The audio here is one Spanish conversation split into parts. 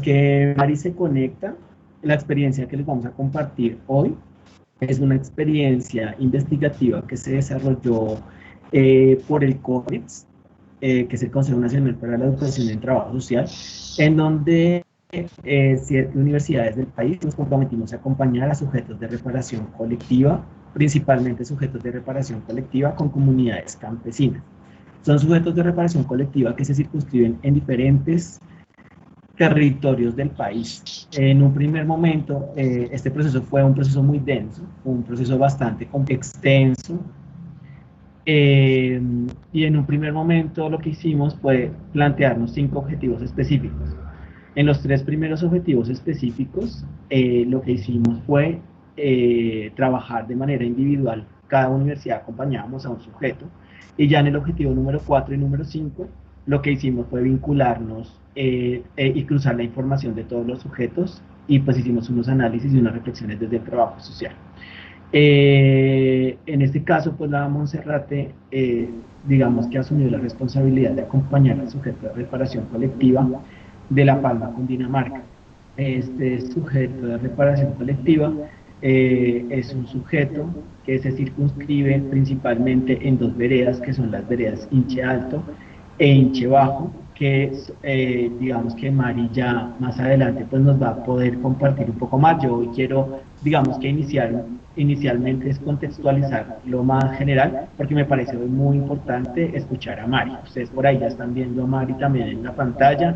que Mari se conecta, la experiencia que les vamos a compartir hoy es una experiencia investigativa que se desarrolló por el CONEX, que es el Consejo Nacional para la Educación en Trabajo Social, en donde 7 universidades del país nos comprometimos a acompañar a sujetos de reparación colectiva, principalmente sujetos de reparación colectiva con comunidades campesinas. Son sujetos de reparación colectiva que se circunscriben en diferentes territorios del país. En un primer momento, este proceso fue un proceso muy denso, un proceso bastante extenso, y en un primer momento lo que hicimos fue plantearnos 5 objetivos específicos. En los 3 primeros objetivos específicos, lo que hicimos fue trabajar de manera individual. Cada universidad acompañábamos a un sujeto, y ya en el objetivo número 4 y número 5, lo que hicimos fue vincularnos y cruzar la información de todos los sujetos, y pues hicimos unos análisis y unas reflexiones desde el trabajo social. En este caso, pues la Monserrate, digamos que asumió la responsabilidad de acompañar al sujeto de reparación colectiva de La Palma, Cundinamarca. Este sujeto de reparación colectiva es un sujeto que se circunscribe principalmente en 2 veredas, que son las veredas Hinche Alto e Hinche Bajo, que digamos que Mari ya más adelante pues nos va a poder compartir un poco más. Yo hoy quiero, digamos que inicialmente es contextualizar lo más general, porque me parece muy importante escuchar a Mari. Ustedes por ahí ya están viendo a Mari también en la pantalla.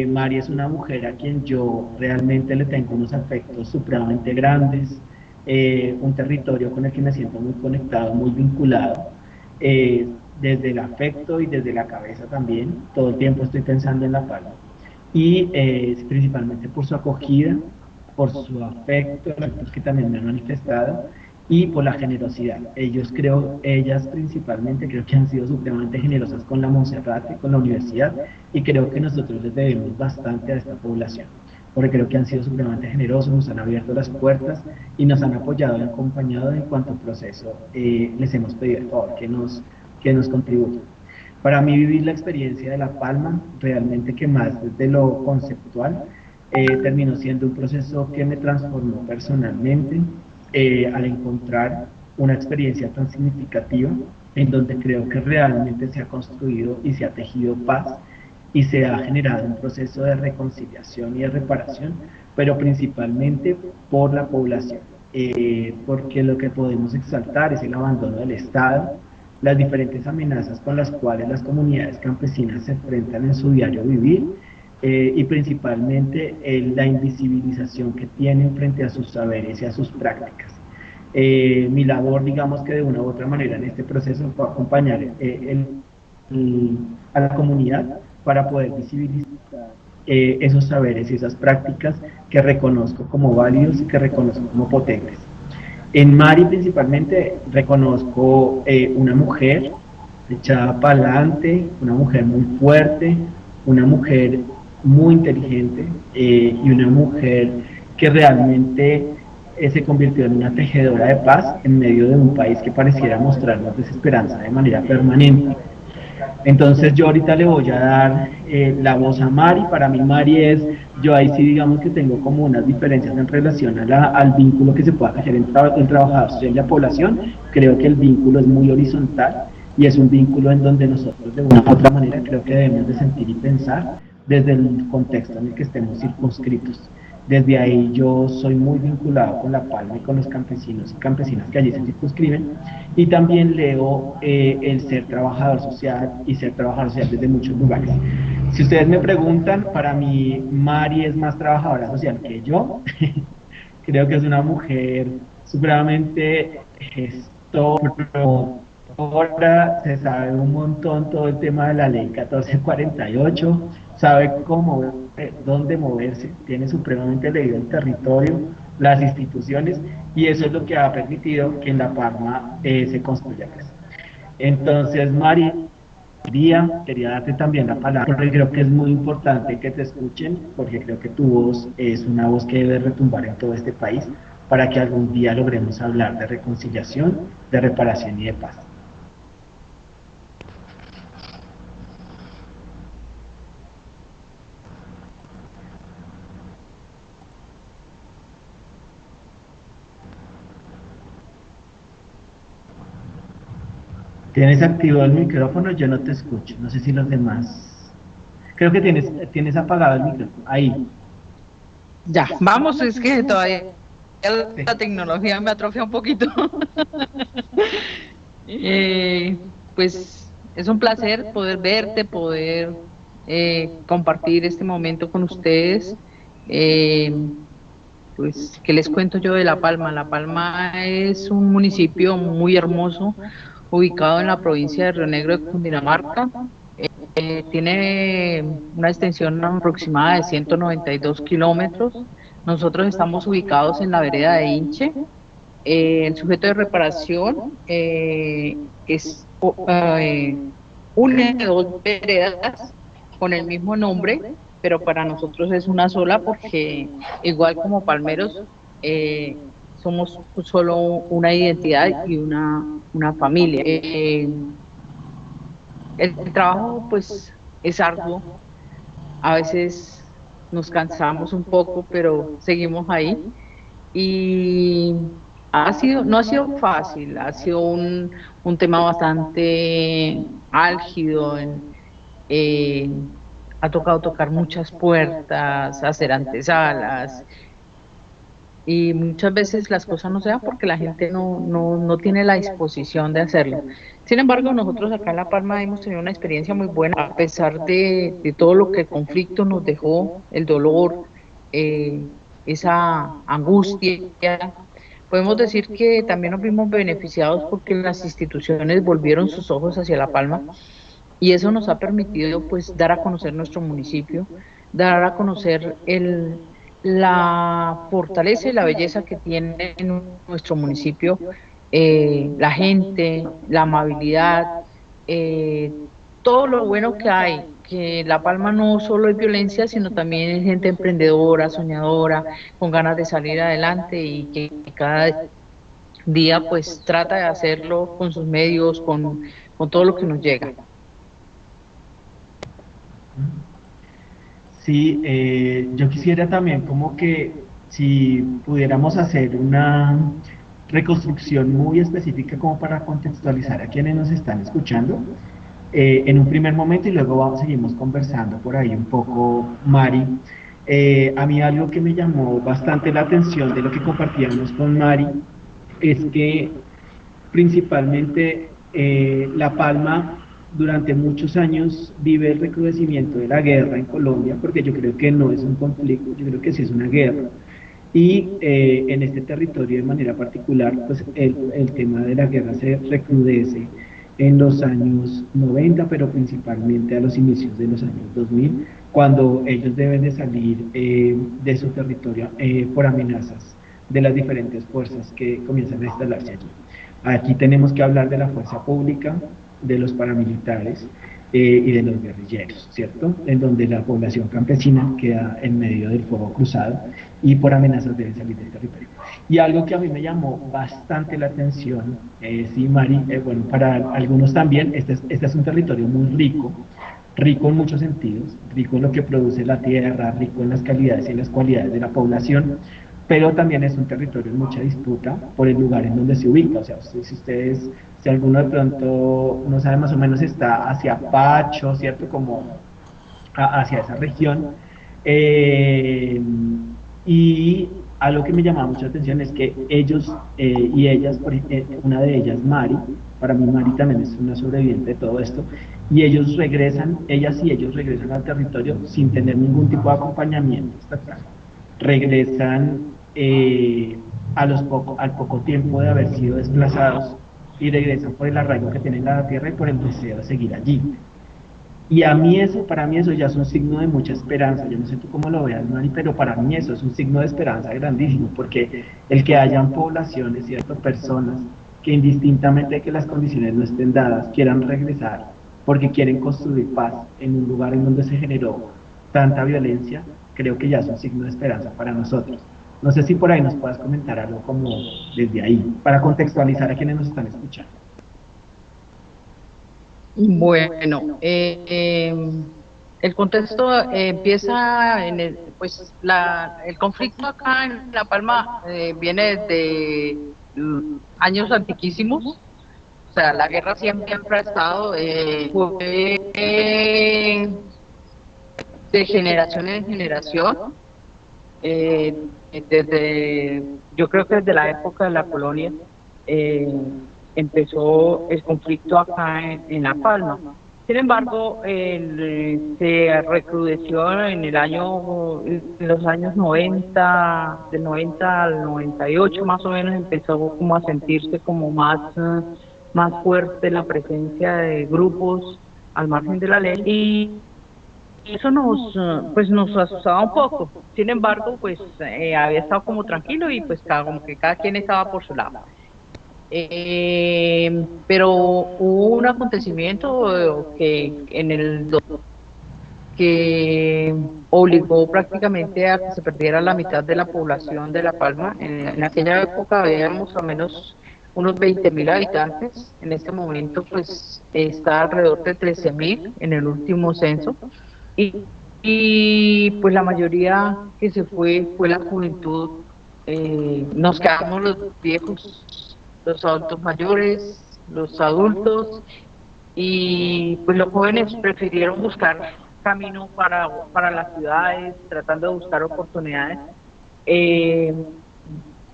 Mari es una mujer a quien yo realmente le tengo unos afectos supremamente grandes, un territorio con el que me siento muy conectado, muy vinculado, desde el afecto y desde la cabeza también. Todo el tiempo estoy pensando en La Palma, y principalmente por su acogida, por su afecto, los que también me han manifestado, y por la generosidad. Ellas principalmente creo que han sido supremamente generosas con la Monserrate, con la universidad, y creo que nosotros les debemos bastante a esta población, porque creo que han sido supremamente generosos, nos han abierto las puertas y nos han apoyado y acompañado en cuanto proceso les hemos pedido el favor que nos contribuyan. Para mí, vivir la experiencia de La Palma, realmente que más desde lo conceptual, terminó siendo un proceso que me transformó personalmente, al encontrar una experiencia tan significativa en donde creo que realmente se ha construido y se ha tejido paz, y se ha generado un proceso de reconciliación y de reparación, pero principalmente por la población, porque lo que podemos exaltar es el abandono del Estado, las diferentes amenazas con las cuales las comunidades campesinas se enfrentan en su diario vivir, y principalmente la invisibilización que tienen frente a sus saberes y a sus prácticas. Mi labor, digamos que de una u otra manera en este proceso, fue acompañar a la comunidad para poder visibilizar esos saberes y esas prácticas que reconozco como válidos y que reconozco como potentes. En Mari principalmente reconozco una mujer echada para adelante, una mujer muy fuerte, una mujer muy inteligente, y una mujer que realmente se convirtió en una tejedora de paz en medio de un país que pareciera mostrarnos desesperanza de manera permanente. Entonces yo ahorita le voy a dar la voz a Mari. Para mí Mari es, yo ahí sí digamos que tengo como unas diferencias en relación al vínculo que se pueda tejer el trabajador social y la población. Creo que el vínculo es muy horizontal, y es un vínculo en donde nosotros de una u otra manera creo que debemos de sentir y pensar desde el contexto en el que estemos circunscritos. Desde ahí yo soy muy vinculado con La Palma y con los campesinos y campesinas que allí se circunscriben, y también leo el ser trabajador social y ser trabajador social desde muchos lugares. Si ustedes me preguntan, para mí Mari es más trabajadora social que yo. Creo que es una mujer supremamente gestora, se sabe un montón todo el tema de la ley 1448, sabe cómo, dónde moverse, tiene supremamente leído el territorio, las instituciones, y eso es lo que ha permitido que en La Palma se construya. Entonces, Mari, quería darte también la palabra, porque creo que es muy importante que te escuchen, porque creo que tu voz es una voz que debe retumbar en todo este país para que algún día logremos hablar de reconciliación, de reparación y de paz. Tienes activo el micrófono, yo no te escucho. No sé si los demás. Creo que tienes apagado el micrófono. Ahí. Ya, vamos, es que todavía Sí. la tecnología me atrofia un poquito. Eh, pues es un placer poder verte, poder compartir este momento con ustedes. Eh, pues, ¿qué les cuento yo de La Palma? La Palma es un municipio muy hermoso, ubicado en la provincia de Río Negro de Cundinamarca. Tiene una extensión aproximada de 192 kilómetros. Nosotros estamos ubicados en la vereda de Inche. El sujeto de reparación une dos veredas con el mismo nombre, pero para nosotros es una sola porque igual como palmeros somos solo una identidad y una familia. El trabajo pues es arduo, a veces nos cansamos un poco, pero seguimos ahí. Y no ha sido fácil, ha sido un tema bastante álgido. Eh, Ha tocado tocar muchas puertas, hacer antesalas, y muchas veces las cosas no se dan porque la gente no tiene la disposición de hacerlo. Sin embargo, nosotros acá en La Palma hemos tenido una experiencia muy buena, a pesar de todo lo que el conflicto nos dejó, el dolor, eh, esa angustia. Podemos decir que también nos vimos beneficiados porque las instituciones volvieron sus ojos hacia La Palma y eso nos ha permitido pues dar a conocer nuestro municipio, dar a conocer la fortaleza y la belleza que tiene nuestro municipio, la gente, la amabilidad, eh, todo lo bueno que hay, que La Palma no solo es violencia, sino también es gente emprendedora, soñadora, con ganas de salir adelante y que cada día pues trata de hacerlo con sus medios, con todo lo que nos llega. Sí, yo quisiera también como que si pudiéramos hacer una reconstrucción muy específica como para contextualizar a quienes nos están escuchando, en un primer momento y luego seguimos conversando por ahí un poco, Mari. A mí algo que me llamó bastante la atención de lo que compartíamos con Mari es que principalmente La Palma durante muchos años vive el recrudecimiento de la guerra en Colombia, porque yo creo que no es un conflicto, yo creo que sí es una guerra. Y en este territorio de manera particular, pues el tema de la guerra se recrudece en los años 90, pero principalmente a los inicios de los años 2000, cuando ellos deben de salir de su territorio por amenazas de las diferentes fuerzas que comienzan a instalarse allí. Aquí tenemos que hablar de la fuerza pública, de los paramilitares y de los guerrilleros, ¿cierto? En donde la población campesina queda en medio del fuego cruzado y por amenazas deben salir del territorio. Y algo que a mí me llamó bastante la atención, sí, Mari, bueno, para algunos también, este es un territorio muy rico, rico en muchos sentidos, rico en lo que produce la tierra, rico en las calidades y las cualidades de la población, pero también es un territorio en mucha disputa por el lugar en donde se ubica. O sea, si alguno de pronto no sabe más o menos, está hacia Pacho, ¿cierto? Como hacia esa región. Eh, y algo que me llamaba mucha atención es que ellos y ellas, una de ellas, Mari, para mí Mari también es una sobreviviente de todo esto, y ellos regresan, ellas y ellos regresan al territorio sin tener ningún tipo de acompañamiento estatal. Regresan al poco tiempo de haber sido desplazados y regresan por el arraigo que tienen a la tierra y por el deseo de seguir allí. Y a mí eso, para mí eso ya es un signo de mucha esperanza. Yo no sé tú cómo lo veas, Mari, pero para mí eso es un signo de esperanza grandísimo, porque el que hayan poblaciones, ciertas personas, que indistintamente de que las condiciones no estén dadas, quieran regresar porque quieren construir paz en un lugar en donde se generó tanta violencia, creo que ya es un signo de esperanza para nosotros. No sé si por ahí nos puedas comentar algo como desde ahí, para contextualizar a quienes nos están escuchando. Bueno, el contexto empieza pues el conflicto acá en La Palma viene desde años antiquísimos. O sea, la guerra siempre ha estado, fue de generación en generación, desde, yo creo que desde la época de la colonia, eh, empezó el conflicto acá en La Palma. Sin embargo, se recrudeció en el año, en los años 90, del 90 al 98 más o menos, empezó como a sentirse como más fuerte la presencia de grupos al margen de la ley, y eso pues nos asustaba un poco. Sin embargo, pues había estado como tranquilo y pues como que cada quien estaba por su lado. Pero hubo un acontecimiento que obligó prácticamente a que se perdiera la mitad de la población de La Palma. En aquella época habíamos al menos unos 20.000 habitantes. En este momento pues está alrededor de 13.000 en el último censo. Y pues la mayoría que se fue la juventud. Nos quedamos los viejos, los adultos mayores, los adultos, y pues los jóvenes prefirieron buscar camino para las ciudades, tratando de buscar oportunidades. Eh,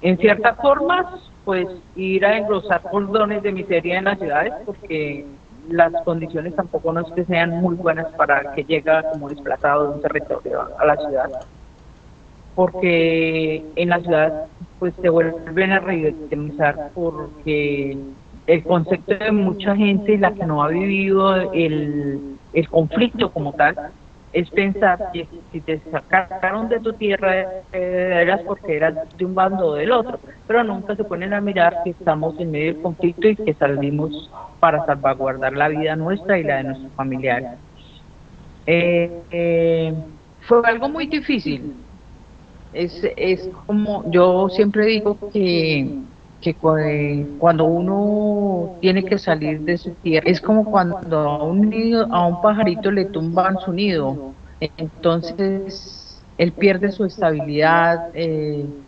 en ciertas formas, pues ir a engrosar cordones de miseria en las ciudades, porque las condiciones tampoco no es que sean muy buenas para el que llega como desplazado de un territorio a la ciudad, porque en la ciudad pues se vuelven a revictimizar, porque el concepto de mucha gente, la que no ha vivido el conflicto como tal, es pensar que si te sacaron de tu tierra eras porque eras de un bando o del otro, pero nunca se ponen a mirar que estamos en medio del conflicto y que salimos para salvaguardar la vida nuestra y la de nuestros familiares. Fue algo muy difícil. Es como, yo siempre digo que cuando uno tiene que salir de su tierra, es como cuando a un nido, a un pajarito le tumban su nido, entonces él pierde su estabilidad,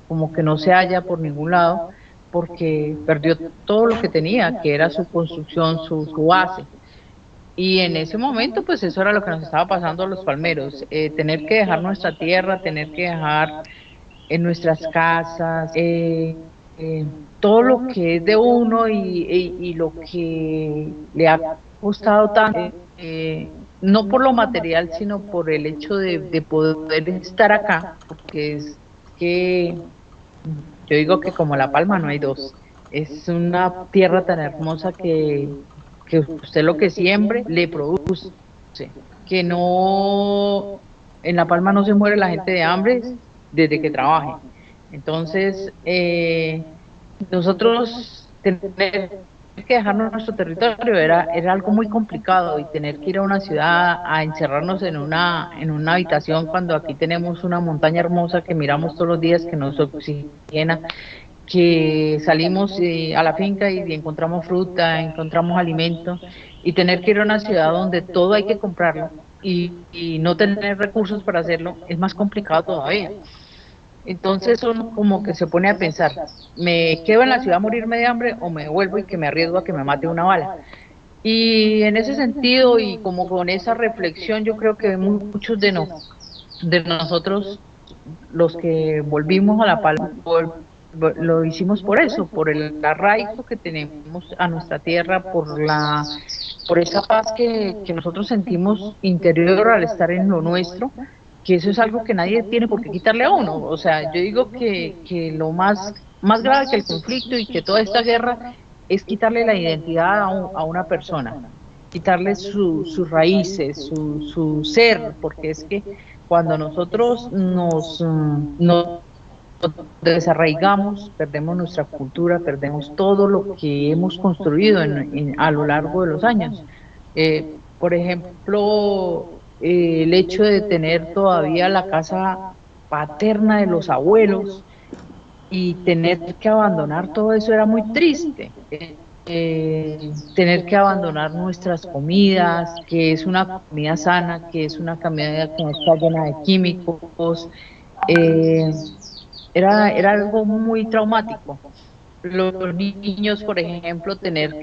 como que no se halla por ningún lado, porque perdió todo lo que tenía, que era su construcción, su base. Y en ese momento, pues eso era lo que nos estaba pasando a los palmeros, tener que dejar nuestra tierra, tener que dejar en nuestras casas, eh, todo lo que es de uno y lo que le ha costado tanto, no por lo material, sino por el hecho de poder estar acá, porque es que yo digo que como La Palma no hay dos. Es una tierra tan hermosa que usted lo que siembre le produce, que no, en La Palma no se muere la gente de hambre desde que trabaje. Entonces, nosotros tener que dejarnos nuestro territorio era algo muy complicado, y tener que ir a una ciudad a encerrarnos en una habitación cuando aquí tenemos una montaña hermosa que miramos todos los días, que nos oxigena, que salimos a la finca y encontramos fruta, encontramos alimentos, y tener que ir a una ciudad donde todo hay que comprarlo y no tener recursos para hacerlo es más complicado todavía. Entonces uno como que se pone a pensar, ¿me quedo en la ciudad a morirme de hambre o me vuelvo y que me arriesgo a que me mate una bala? Y en ese sentido y como con esa reflexión, yo creo que muchos de nosotros, los que volvimos a La Palma, lo hicimos por eso, por el arraigo que tenemos a nuestra tierra, por esa paz que nosotros sentimos interior al estar en lo nuestro, que eso es algo que nadie tiene por qué quitarle a uno. O sea, yo digo que lo más grave que el conflicto y que toda esta guerra es quitarle la identidad a una persona, quitarle sus raíces, su ser, porque es que cuando nosotros nos desarraigamos, perdemos nuestra cultura, perdemos todo lo que hemos construido a lo largo de los años. Por ejemplo, el hecho de tener todavía la casa paterna de los abuelos y tener que abandonar todo eso era muy triste. Tener que abandonar nuestras comidas, que es una comida sana, que es una comida que no está llena de químicos, eh, era algo muy traumático. Los niños, por ejemplo, tener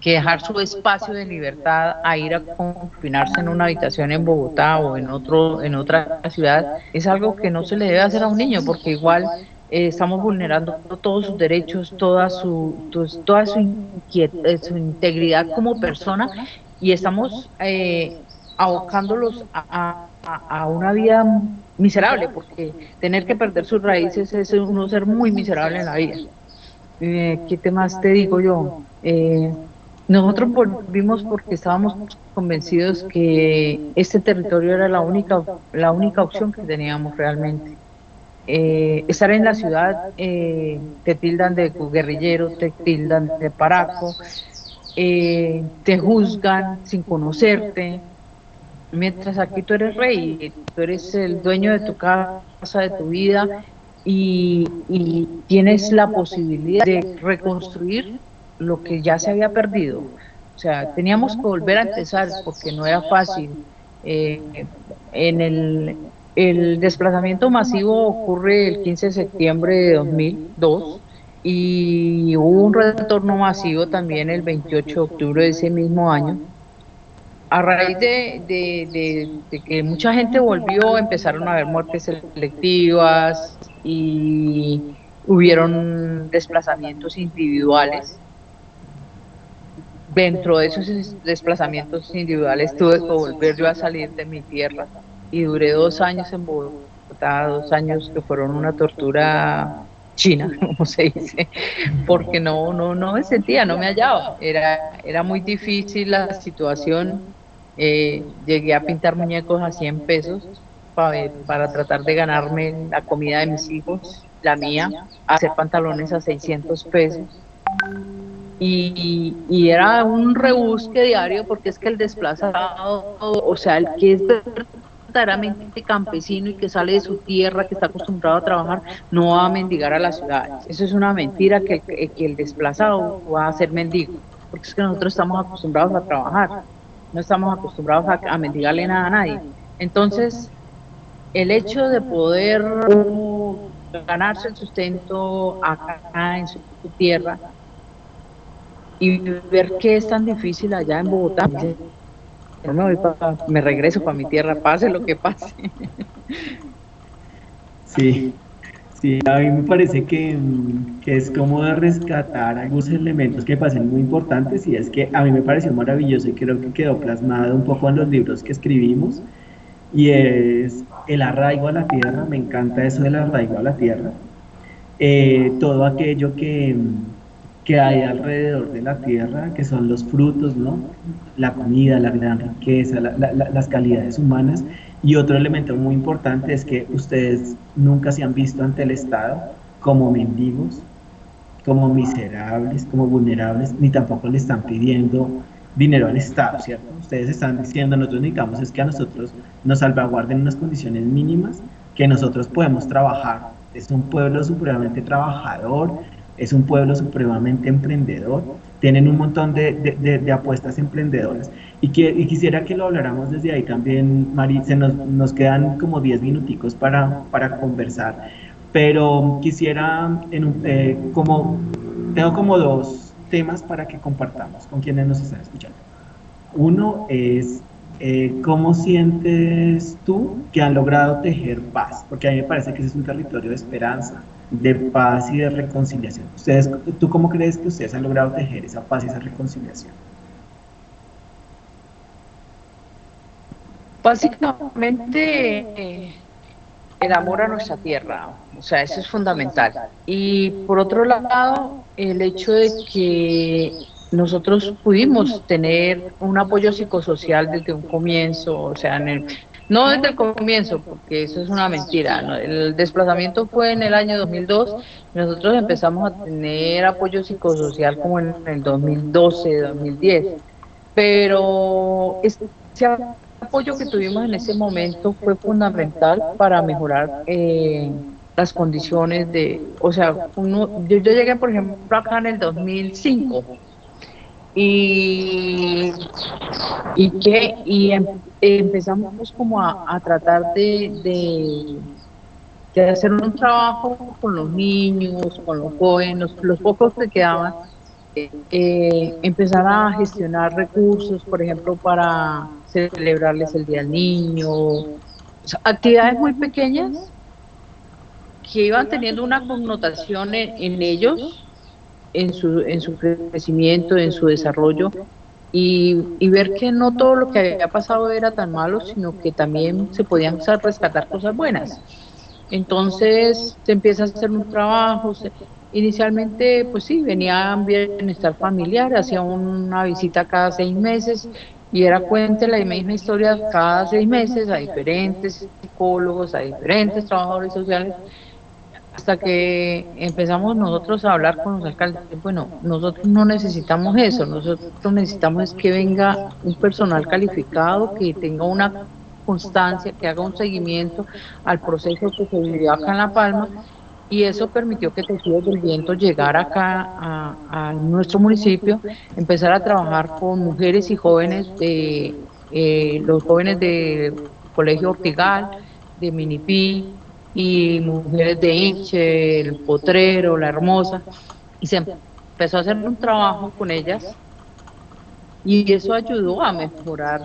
que dejar su espacio de libertad a ir a confinarse en una habitación en Bogotá o en otra ciudad, es algo que no se le debe hacer a un niño, porque igual estamos vulnerando todos sus derechos, toda su integridad como persona, y estamos abocándolos a una vida miserable, porque tener que perder sus raíces es uno ser muy miserable en la vida. ¿Qué temas te digo yo? Nosotros volvimos porque estábamos convencidos que este territorio era la única opción que teníamos realmente. Estar en la ciudad, te tildan de guerrillero, te tildan de paraco, te juzgan sin conocerte, mientras aquí tú eres rey, tú eres el dueño de tu casa, de tu vida, y tienes la posibilidad de reconstruir lo que ya se había perdido. O sea, teníamos que volver a empezar porque no era fácil. Eh, en el desplazamiento masivo ocurre el 15 de septiembre de 2002 y hubo un retorno masivo también el 28 de octubre de ese mismo año. A raíz de que mucha gente volvió, empezaron a haber muertes selectivas y hubieron desplazamientos individuales. Dentro de esos desplazamientos individuales tuve que volver yo a salir de mi tierra y duré 2 años en Bogotá, 2 años que fueron una tortura china, como se dice, porque no me sentía, no me hallaba, era muy difícil la situación. Llegué a pintar muñecos a 100 pesos para tratar de ganarme la comida de mis hijos, la mía, hacer pantalones a 600 pesos. Y era un rebusque diario, porque es que el desplazado, o sea, el que es verdaderamente campesino y que sale de su tierra, que está acostumbrado a trabajar, no va a mendigar a las ciudades. Eso es una mentira, que el desplazado va a ser mendigo, porque es que nosotros estamos acostumbrados a trabajar, no estamos acostumbrados a mendigarle nada a nadie. Entonces, el hecho de poder ganarse el sustento acá en su tierra y ver que es tan difícil allá en Bogotá, no me regreso para mi tierra, pase lo que pase. Sí, sí, a mí me parece que es como de rescatar algunos elementos que me parecen muy importantes, y es que a mí me pareció maravilloso y creo que quedó plasmado un poco en los libros que escribimos, y es el arraigo a la tierra. Me encanta eso del arraigo a la tierra. Todo aquello que hay alrededor de la tierra, que son los frutos, ¿no? La comida, la gran riqueza, las calidades humanas. Y otro elemento muy importante es que ustedes nunca se han visto ante el Estado como mendigos, como miserables, como vulnerables, ni tampoco le están pidiendo dinero al Estado, ¿cierto? Ustedes están diciendo: nosotros necesitamos es que a nosotros nos salvaguarden unas condiciones mínimas, que nosotros podemos trabajar. Es un pueblo supremamente trabajador, es un pueblo supremamente emprendedor, tienen un montón de apuestas emprendedoras, y quisiera que lo habláramos desde ahí también, Mari. Nos quedan como 10 minuticos para conversar, pero quisiera, tengo como dos temas para que compartamos con quienes nos están escuchando. Uno es, ¿cómo sientes tú que han logrado tejer paz? Porque a mí me parece que ese es un territorio de esperanza, de paz y de reconciliación. ¿Tú cómo crees que ustedes han logrado tejer esa paz y esa reconciliación? Básicamente, el amor a nuestra tierra, o sea, eso es fundamental. Y por otro lado, el hecho de que nosotros pudimos tener un apoyo psicosocial desde un comienzo, o sea, no desde el comienzo, porque eso es una mentira, ¿no? El desplazamiento fue en el año 2002, nosotros empezamos a tener apoyo psicosocial como en el 2012, 2010, pero ese apoyo que tuvimos en ese momento fue fundamental para mejorar las condiciones o sea, yo llegué, por ejemplo, acá en el 2005, y, empezamos como a tratar de hacer un trabajo con los niños, con los jóvenes, los pocos que quedaban, empezar a gestionar recursos, por ejemplo, para celebrarles el Día del Niño, o sea, actividades muy pequeñas que iban teniendo una connotación en ellos, en su crecimiento, en su desarrollo, y ver que no todo lo que había pasado era tan malo, sino que también se podían rescatar cosas buenas. Entonces se empieza a hacer un trabajo. Inicialmente, pues sí, venía bienestar familiar, hacía una visita cada 6 meses y era cuente la misma historia cada 6 meses a diferentes psicólogos, a diferentes trabajadores sociales, hasta que empezamos nosotros a hablar con los alcaldes. Bueno, nosotros no necesitamos eso, nosotros necesitamos es que venga un personal calificado, que tenga una constancia, que haga un seguimiento al proceso que se vivió acá en La Palma, y eso permitió que Tejidos del Viento llegara acá a nuestro municipio, empezar a trabajar con mujeres y jóvenes de los jóvenes del Colegio Ortigal, de Minipí, y mujeres de Inche, el Potrero, La Hermosa, y se empezó a hacer un trabajo con ellas, y eso ayudó a mejorar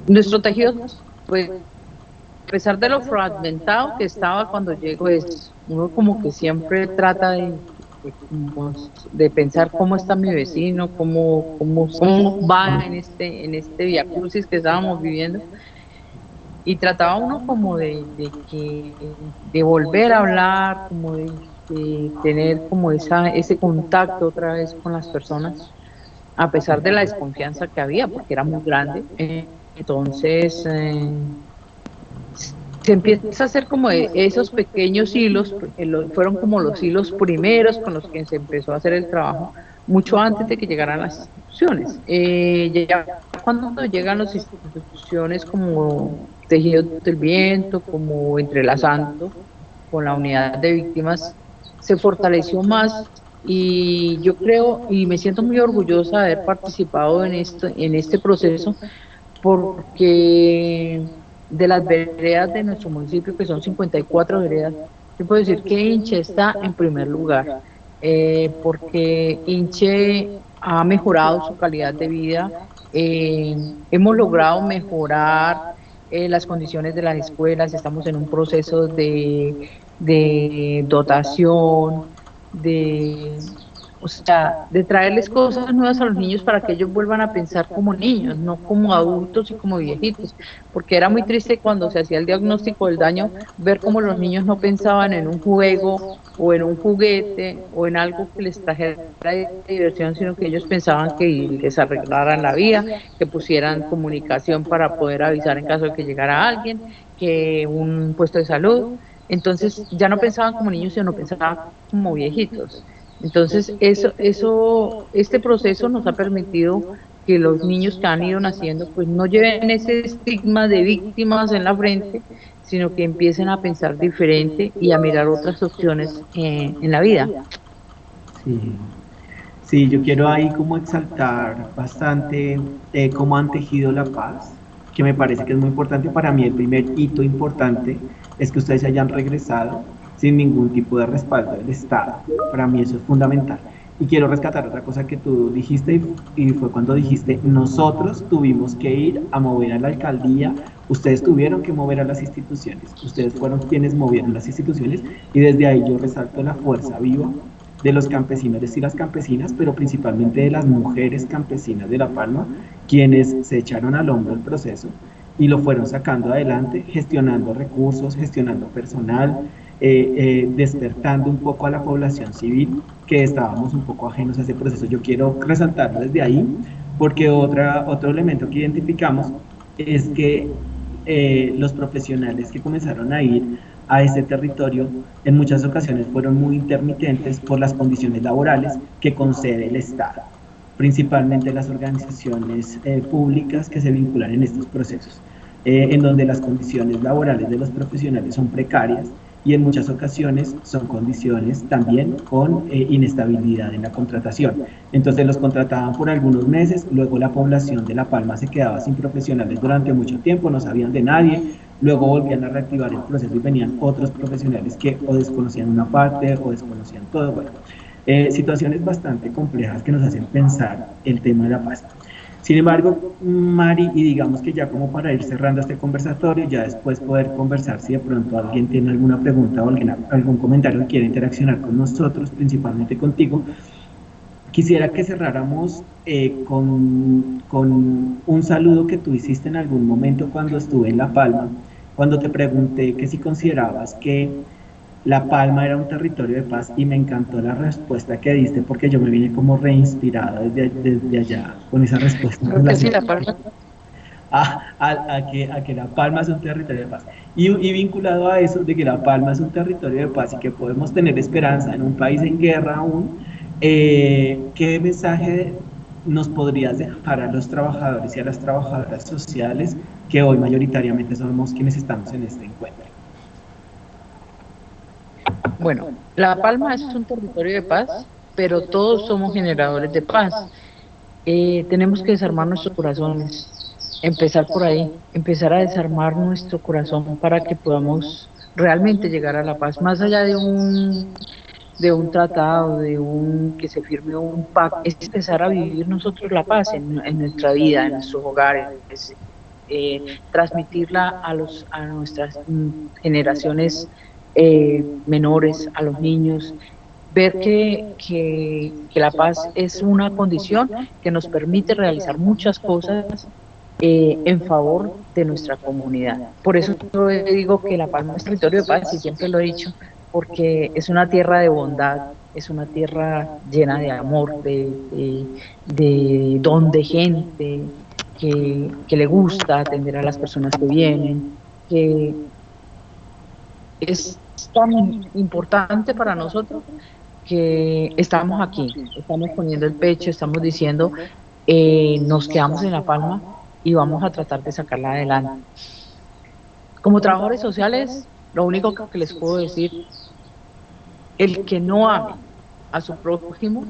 nuestro tejido. Pues, a pesar de lo fragmentado que estaba cuando llegó, es uno como que siempre trata de pensar cómo está mi vecino, cómo va en este viacrucis que estábamos viviendo, y trataba uno como de volver a hablar, como de tener como ese contacto otra vez con las personas, a pesar de la desconfianza que había, porque era muy grande. Entonces, se empieza a hacer como esos pequeños hilos, fueron como los hilos primeros con los que se empezó a hacer el trabajo, mucho antes de que llegaran las instituciones. Ya cuando llegan las instituciones como Tejidos del Viento, como Entrelazando, con la unidad de víctimas, se fortaleció más, y yo creo, y me siento muy orgullosa de haber participado en este proceso, porque de las veredas de nuestro municipio, que son 54 veredas, yo puedo decir que Inche está en primer lugar, porque Inche ha mejorado su calidad de vida, hemos logrado mejorar las condiciones de las escuelas, estamos en un proceso de dotación, o sea, de traerles cosas nuevas a los niños para que ellos vuelvan a pensar como niños, no como adultos y como viejitos, porque era muy triste cuando se hacía el diagnóstico del daño, ver cómo los niños no pensaban en un juego o en un juguete o en algo que les trajera diversión, sino que ellos pensaban que les arreglaran la vida, que pusieran comunicación para poder avisar en caso de que llegara alguien, que un puesto de salud. Entonces ya no pensaban como niños, sino pensaban como viejitos. Entonces, este proceso nos ha permitido que los niños que han ido naciendo, pues no lleven ese estigma de víctimas en la frente, sino que empiecen a pensar diferente y a mirar otras opciones en la vida. Sí. Sí, yo quiero ahí como exaltar bastante cómo han tejido la paz, que me parece que es muy importante. Para mí el primer hito importante es que ustedes hayan regresado sin ningún tipo de respaldo del Estado. Para mí eso es fundamental. Y quiero rescatar otra cosa que tú dijiste, y fue cuando dijiste, nosotros tuvimos que ir a mover a la alcaldía, ustedes tuvieron que mover a las instituciones, ustedes fueron quienes movieron las instituciones, y desde ahí yo resalto la fuerza viva de los campesinos y las campesinas, pero principalmente de las mujeres campesinas de La Palma, quienes se echaron al hombro el proceso y lo fueron sacando adelante, gestionando recursos, gestionando personal, despertando un poco a la población civil, que estábamos un poco ajenos a ese proceso. Yo quiero resaltarlo desde ahí, porque otro elemento que identificamos es que los profesionales que comenzaron a ir a ese territorio en muchas ocasiones fueron muy intermitentes por las condiciones laborales que concede el Estado, principalmente las organizaciones públicas que se vinculan en estos procesos, en donde las condiciones laborales de los profesionales son precarias y en muchas ocasiones son condiciones también con inestabilidad en la contratación. Entonces los contrataban por algunos meses, luego la población de La Palma se quedaba sin profesionales durante mucho tiempo, no sabían de nadie, luego volvían a reactivar el proceso y venían otros profesionales que o desconocían una parte o desconocían todo. Bueno, situaciones bastante complejas que nos hacen pensar el tema de la paz. Sin embargo, Mari, y digamos que ya como para ir cerrando este conversatorio, ya después poder conversar si de pronto alguien tiene alguna pregunta o algún comentario que quiere interaccionar con nosotros, principalmente contigo, quisiera que cerráramos con un saludo que tú hiciste en algún momento cuando estuve en La Palma, cuando te pregunté que si considerabas que La Palma era un territorio de paz, y me encantó la respuesta que diste porque yo me vine como reinspirado desde allá con esa respuesta. Creo que sí, La Palma. A que La Palma es un territorio de paz. Y vinculado a eso de que La Palma es un territorio de paz y que podemos tener esperanza en un país en guerra aún, ¿qué mensaje nos podrías dejar a los trabajadores y a las trabajadoras sociales que hoy mayoritariamente somos quienes estamos en este encuentro? Bueno, La Palma es un territorio de paz, pero todos somos generadores de paz. Tenemos que desarmar nuestros corazones, empezar por ahí, empezar a desarmar nuestro corazón para que podamos realmente llegar a la paz, más allá de un tratado, que se firme un pacto, es empezar a vivir nosotros la paz en nuestra vida, en nuestros hogares, transmitirla a nuestras generaciones menores, a los niños, ver que la paz es una condición que nos permite realizar muchas cosas en favor de nuestra comunidad. Por eso yo digo que La Palma es territorio de paz, y siempre lo he dicho, porque es una tierra de bondad, es una tierra llena de amor, de don de gente que le gusta atender a las personas que vienen, que es tan importante para nosotros que estamos aquí, estamos poniendo el pecho, estamos diciendo, nos quedamos en La Palma y vamos a tratar de sacarla adelante. Como trabajadores sociales, lo único que les puedo decir, el que no ame a su prójimo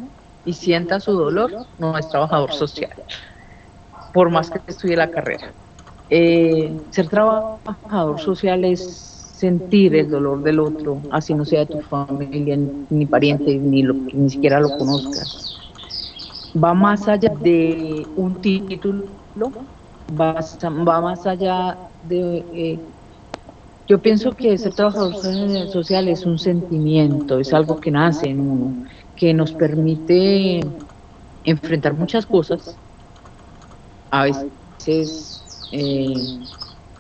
y sienta su dolor, no es trabajador social, por más que estudie la carrera. Ser trabajador social es sentir el dolor del otro, así no sea de tu familia, ni pariente, ni siquiera lo conozcas. Va más allá de un título, va más allá de... yo pienso que ser trabajador social es un sentimiento, es algo que nace en uno, que nos permite enfrentar muchas cosas. A veces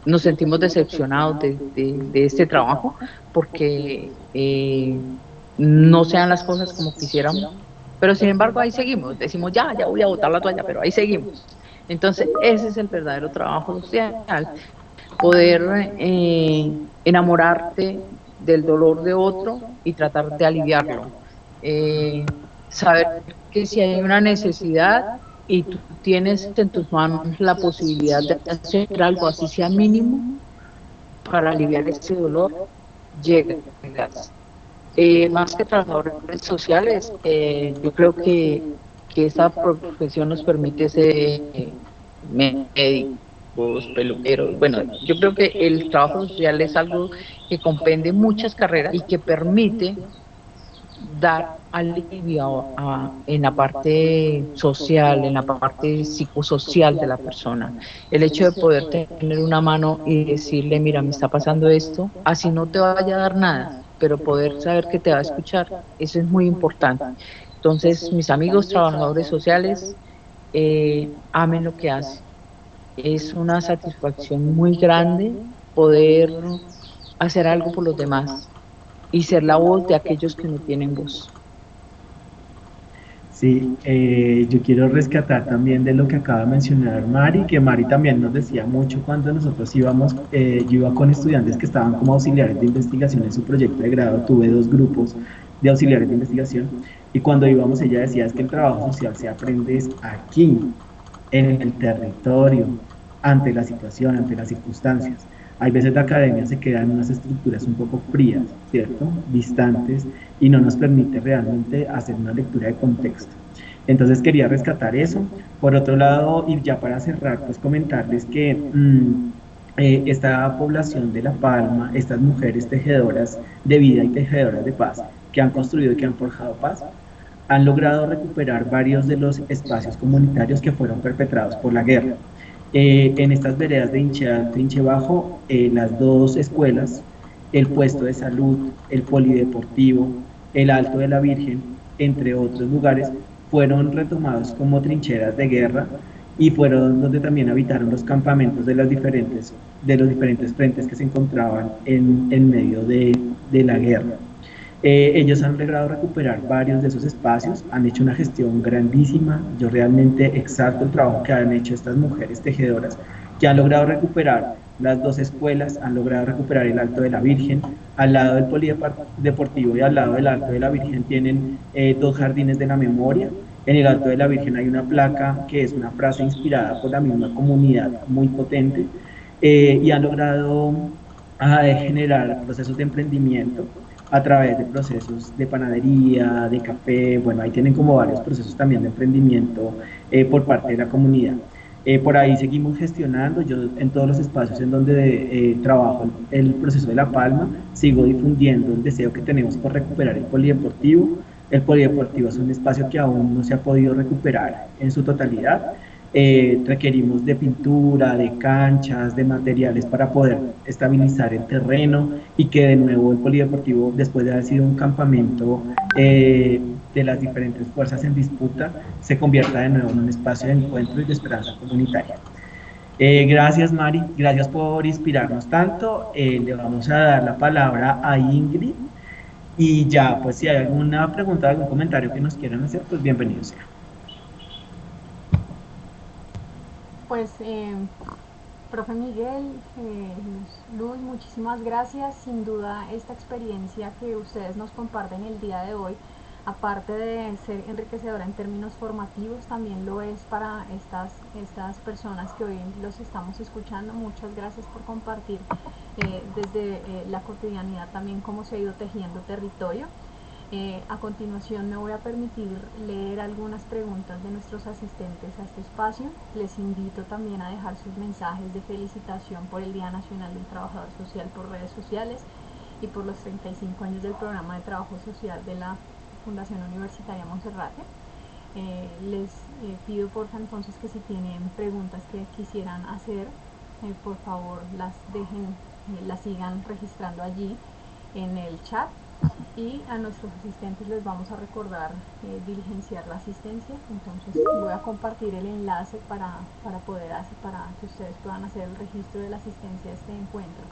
nos sentimos decepcionados de este trabajo porque no sean las cosas como quisiéramos, pero sin embargo ahí seguimos, decimos ya voy a botar la toalla, pero ahí seguimos. Entonces ese es el verdadero trabajo social, poder enamorarte del dolor de otro y tratar de aliviarlo, saber que si hay una necesidad y tú tienes en tus manos la posibilidad de hacer algo, así sea mínimo, para aliviar ese dolor, llegas. Más que trabajadores sociales, yo creo que esta profesión nos permite ser médicos, peluqueros. Bueno, yo creo que el trabajo social es algo que comprende muchas carreras y que permite dar alivio en la parte social, en la parte psicosocial de la persona. El hecho de poder tener una mano y decirle, mira, me está pasando esto, así no te vaya a dar nada, pero poder saber que te va a escuchar, eso es muy importante. Entonces, mis amigos trabajadores sociales, amen lo que hacen. Es una satisfacción muy grande poder hacer algo por los demás y ser la voz de aquellos que no tienen voz. Sí, yo quiero rescatar también de lo que acaba de mencionar Mari, que Mari también nos decía mucho cuando nosotros íbamos, yo iba con estudiantes que estaban como auxiliares de investigación en su proyecto de grado, tuve 2 grupos de auxiliares de investigación, y cuando íbamos ella decía es que el trabajo social se aprende aquí, en el territorio, ante la situación, ante las circunstancias. Hay veces la academia se queda en unas estructuras un poco frías, ¿cierto? Distantes, y no nos permite realmente hacer una lectura de contexto. Entonces quería rescatar eso. Por otro lado, y ya para cerrar, pues comentarles que esta población de La Palma, estas mujeres tejedoras de vida y tejedoras de paz que han construido y que han forjado paz, han logrado recuperar varios de los espacios comunitarios que fueron perpetrados por la guerra. En estas veredas de Hinche Alto, Hinche Bajo, las dos escuelas, el puesto de salud, el polideportivo, el Alto de la Virgen, entre otros lugares, fueron retomados como trincheras de guerra y fueron donde también habitaron los campamentos de los diferentes frentes que se encontraban en medio de la guerra. Ellos han logrado recuperar varios de esos espacios, han hecho una gestión grandísima. Yo realmente exalto el trabajo que han hecho estas mujeres tejedoras, que han logrado recuperar las dos escuelas, han logrado recuperar el Alto de la Virgen. Al lado del polideportivo y al lado del Alto de la Virgen tienen dos jardines de la memoria. En el Alto de la Virgen hay una placa que es una frase inspirada por la misma comunidad, muy potente, y han logrado generar procesos de emprendimiento a través de procesos de panadería, de café. Bueno, ahí tienen como varios procesos también de emprendimiento por parte de la comunidad. Por ahí seguimos gestionando. Yo en todos los espacios en donde trabajo el proceso de La Palma, sigo difundiendo el deseo que tenemos por recuperar el polideportivo. El polideportivo es un espacio que aún no se ha podido recuperar en su totalidad. Requerimos de pintura, de canchas, de materiales para poder estabilizar el terreno y que de nuevo el polideportivo, después de haber sido un campamento de las diferentes fuerzas en disputa, se convierta de nuevo en un espacio de encuentro y de esperanza comunitaria. Gracias, Mari, gracias por inspirarnos tanto. Le vamos a dar la palabra a Ingrid y ya, pues si hay alguna pregunta, algún comentario que nos quieran hacer, pues bienvenido sea. Pues, profe Miguel, Luz, muchísimas gracias. Sin duda, esta experiencia que ustedes nos comparten el día de hoy, aparte de ser enriquecedora en términos formativos, también lo es para estas personas que hoy los estamos escuchando. Muchas gracias por compartir desde la cotidianidad también cómo se ha ido tejiendo territorio. A continuación me voy a permitir leer algunas preguntas de nuestros asistentes a este espacio. Les invito también a dejar sus mensajes de felicitación por el Día Nacional del Trabajador Social por redes sociales y por los 35 años del programa de trabajo social de la Fundación Universitaria Monserrate. Les pido por favor entonces que si tienen preguntas que quisieran hacer, por favor las dejen, las sigan registrando allí en el chat. Y a nuestros asistentes les vamos a recordar diligenciar la asistencia. Entonces voy a compartir el enlace para que ustedes puedan hacer el registro de la asistencia a este encuentro.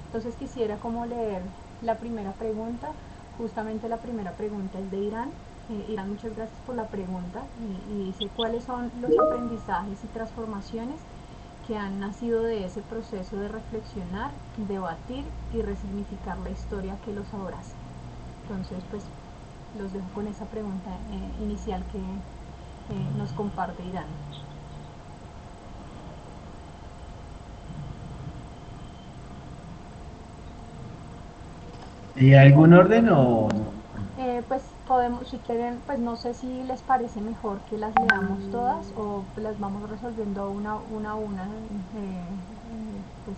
Entonces quisiera como leer la primera pregunta. Justamente la primera pregunta es de Irán. Irán, muchas gracias por la pregunta y dice: ¿cuáles son los aprendizajes y transformaciones que han nacido de ese proceso de reflexionar, debatir y resignificar la historia que los abraza? Entonces, pues los dejo con esa pregunta inicial que nos comparte Irán. ¿Y algún orden o no? Pues podemos, si quieren, pues no sé si les parece mejor que las leamos todas o las vamos resolviendo una a una, pues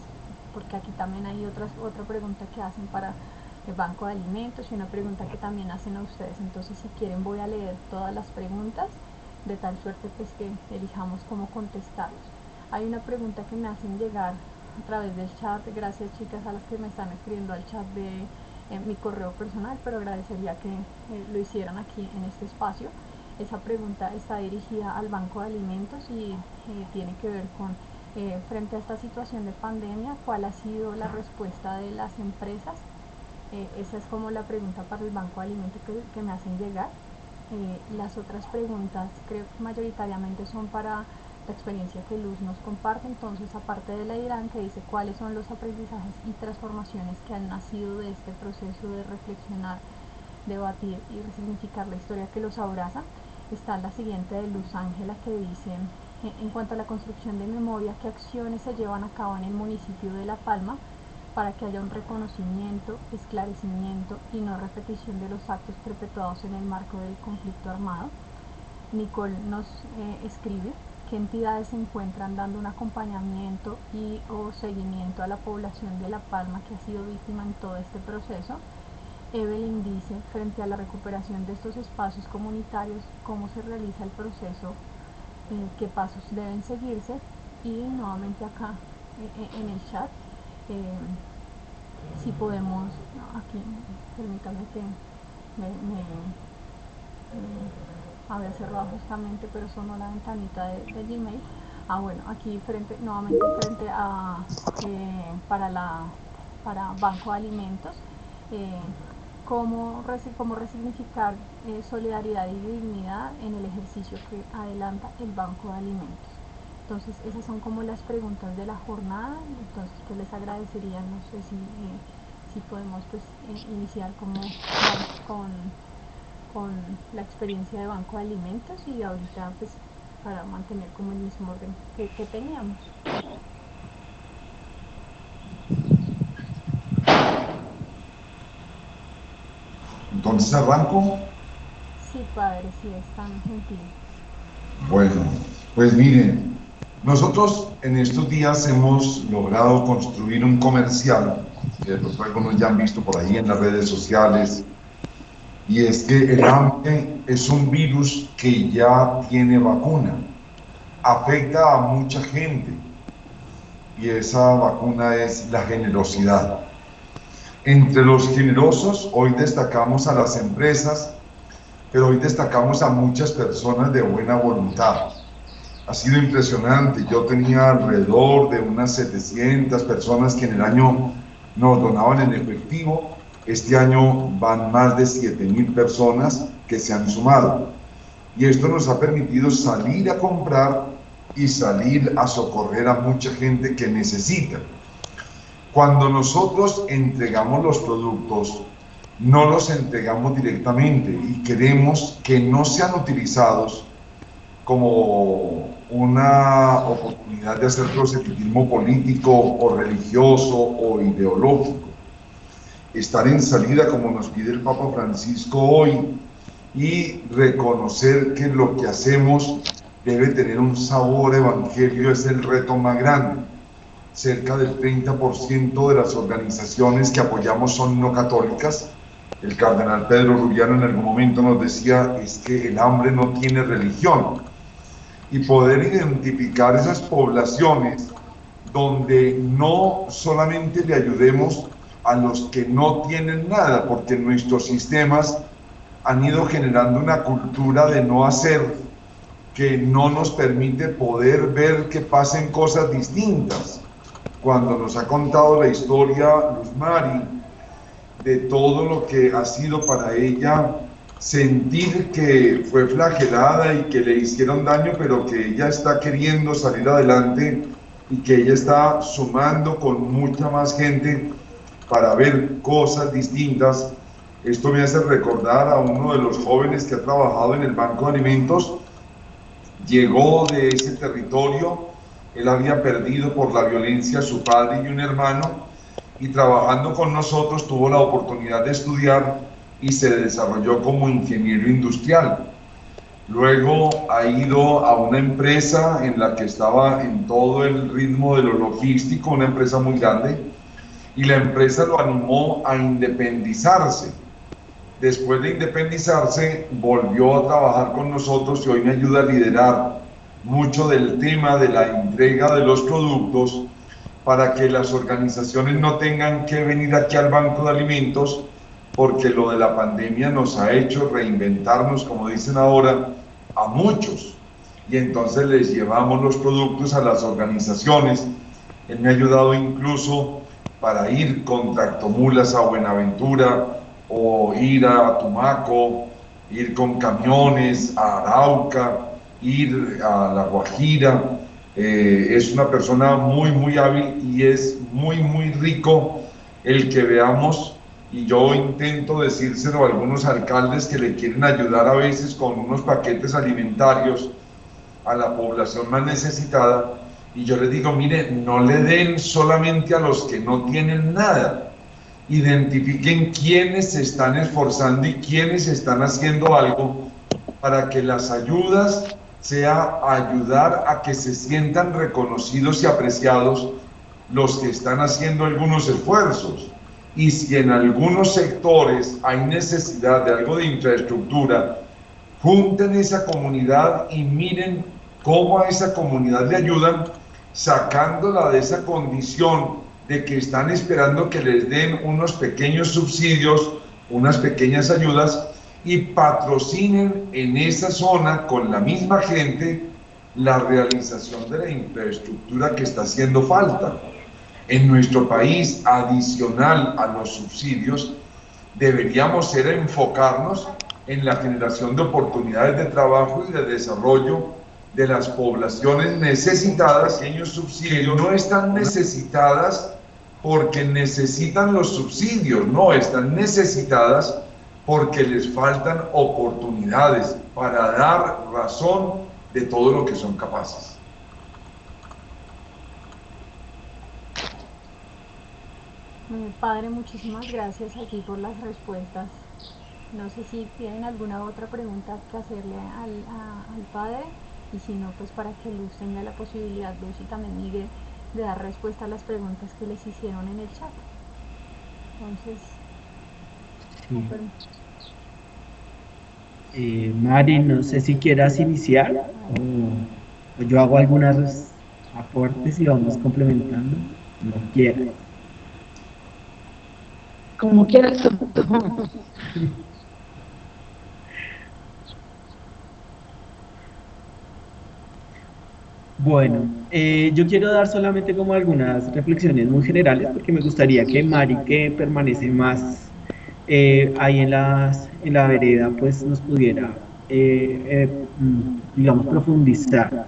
porque aquí también hay otra pregunta que hacen para el banco de alimentos y una pregunta que también hacen a ustedes. Entonces, si quieren, voy a leer todas las preguntas de tal suerte pues que elijamos cómo contestarlos. Hay una pregunta que me hacen llegar a través del chat. Gracias, chicas, a las que me están escribiendo al chat de mi correo personal, pero agradecería que lo hicieran aquí en este espacio. Esa pregunta está dirigida al Banco de Alimentos y tiene que ver con frente a esta situación de pandemia, ¿cuál ha sido la respuesta de las empresas? Esa es como la pregunta para el Banco de Alimentos que me hacen llegar. Las otras preguntas creo que mayoritariamente son para la experiencia que Luz nos comparte. Entonces, aparte de la Irán, que dice cuáles son los aprendizajes y transformaciones que han nacido de este proceso de reflexionar, debatir y resignificar la historia que los abraza, está la siguiente de Luz Ángela, que dice: en cuanto a la construcción de memoria, ¿qué acciones se llevan a cabo en el municipio de La Palma para que haya un reconocimiento, esclarecimiento y no repetición de los actos perpetuados en el marco del conflicto armado? Nicole nos escribe: qué entidades se encuentran dando un acompañamiento y o seguimiento a la población de La Palma que ha sido víctima en todo este proceso. Evelyn dice, frente a la recuperación de estos espacios comunitarios, cómo se realiza el proceso, qué pasos deben seguirse, y nuevamente acá en el chat, si podemos, aquí, permítame que había cerrado justamente, pero sonó la ventanita de Gmail. Bueno, aquí nuevamente frente a para Banco de Alimentos, cómo resignificar solidaridad y dignidad en el ejercicio que adelanta el Banco de Alimentos. Entonces esas son como las preguntas de la jornada. Entonces pues les agradecería, no sé si podemos pues iniciar como con la experiencia de Banco de Alimentos, y ahorita pues para mantener como el mismo orden que teníamos. Entonces arranco. Sí, padre, sí, es tan gentil. Bueno, pues miren, nosotros en estos días hemos logrado construir un comercial, que de pronto algunos ya han visto por ahí en las redes sociales, y es que el hambre es un virus que ya tiene vacuna, afecta a mucha gente, y esa vacuna es la generosidad. Entre los generosos, hoy destacamos a las empresas, pero hoy destacamos a muchas personas de buena voluntad. Ha sido impresionante. Yo tenía alrededor de unas 700 personas que en el año nos donaban en efectivo. Este año van más de 7.000 personas que se han sumado. Y esto nos ha permitido salir a comprar y salir a socorrer a mucha gente que necesita. Cuando nosotros entregamos los productos, no los entregamos directamente y queremos que no sean utilizados como una oportunidad de hacer proselitismo político o religioso o ideológico. Estar en salida, como nos pide el Papa Francisco hoy, y reconocer que lo que hacemos debe tener un sabor evangelio es el reto más grande. Cerca del 30% de las organizaciones que apoyamos son no católicas. El cardenal Pedro Rubiano en algún momento nos decía, es que el hambre no tiene religión. Y poder identificar esas poblaciones donde no solamente le ayudemos a los que no tienen nada, porque nuestros sistemas han ido generando una cultura de no hacer que no nos permite poder ver que pasen cosas distintas. Cuando nos ha contado la historia Luz Mari de todo lo que ha sido para ella sentir que fue flagelada y que le hicieron daño, pero que ella está queriendo salir adelante y que ella está sumando con mucha más gente para ver cosas distintas. Esto me hace recordar a uno de los jóvenes que ha trabajado en el Banco de Alimentos. Llegó de ese territorio, él había perdido por la violencia a su padre y un hermano, y trabajando con nosotros tuvo la oportunidad de estudiar y se desarrolló como ingeniero industrial. Luego ha ido a una empresa en la que estaba en todo el ritmo de lo logístico, una empresa muy grande, y la empresa lo animó a independizarse. Después de independizarse, volvió a trabajar con nosotros y hoy me ayuda a liderar mucho del tema de la entrega de los productos para que las organizaciones no tengan que venir aquí al Banco de Alimentos, porque lo de la pandemia nos ha hecho reinventarnos, como dicen ahora, a muchos. Y entonces les llevamos los productos a las organizaciones. Él me ha ayudado incluso para ir con tractomulas a Buenaventura, o ir a Tumaco, ir con camiones a Arauca, ir a La Guajira. Es una persona muy hábil y es muy rico el que veamos, y yo intento decírselo a algunos alcaldes que le quieren ayudar a veces con unos paquetes alimentarios a la población más necesitada, y yo les digo, mire, no le den solamente a los que no tienen nada, identifiquen quiénes se están esforzando y quiénes están haciendo algo para que las ayudas sea ayudar a que se sientan reconocidos y apreciados los que están haciendo algunos esfuerzos. Y si en algunos sectores hay necesidad de algo de infraestructura, junten esa comunidad y miren cómo a esa comunidad le ayudan, sacándola de esa condición de que están esperando que les den unos pequeños subsidios, unas pequeñas ayudas, y patrocinen en esa zona con la misma gente la realización de la infraestructura que está haciendo falta. En nuestro país, adicional a los subsidios, deberíamos enfocarnos en la generación de oportunidades de trabajo y de desarrollo de las poblaciones necesitadas. Pequeños subsidios no están necesitadas porque necesitan los subsidios, no, están necesitadas porque les faltan oportunidades para dar razón de todo lo que son capaces. Padre, muchísimas gracias aquí por las respuestas. No sé si tienen alguna otra pregunta que hacerle al padre, y si no, pues para que Luz tenga la posibilidad, Luz y también Miguel, de dar respuesta a las preguntas que les hicieron en el chat. Entonces, Mari, no sé si quieras iniciar o yo hago algunos aportes y vamos complementando. No quiero. Como quieras tú. Bueno, yo quiero dar solamente como algunas reflexiones muy generales porque me gustaría que Mari, que permanece más ahí en la vereda, pues nos pudiera, digamos, profundizar.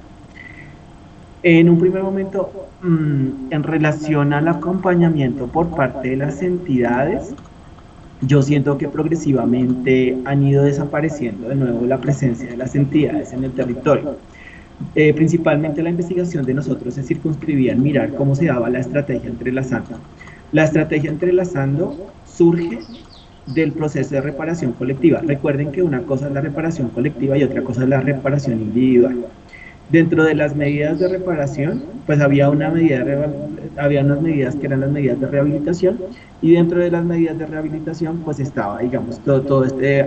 En un primer momento, en relación al acompañamiento por parte de las entidades, yo siento que progresivamente han ido desapareciendo de nuevo la presencia de las entidades en el territorio. Principalmente la investigación de nosotros se circunscribía en mirar cómo se daba la estrategia entrelazando. La estrategia entrelazando surge del proceso de reparación colectiva. Recuerden que una cosa es la reparación colectiva y otra cosa es la reparación individual. Dentro de las medidas de reparación, pues había unas medidas que eran las medidas de rehabilitación, y dentro de las medidas de rehabilitación, pues estaba, digamos,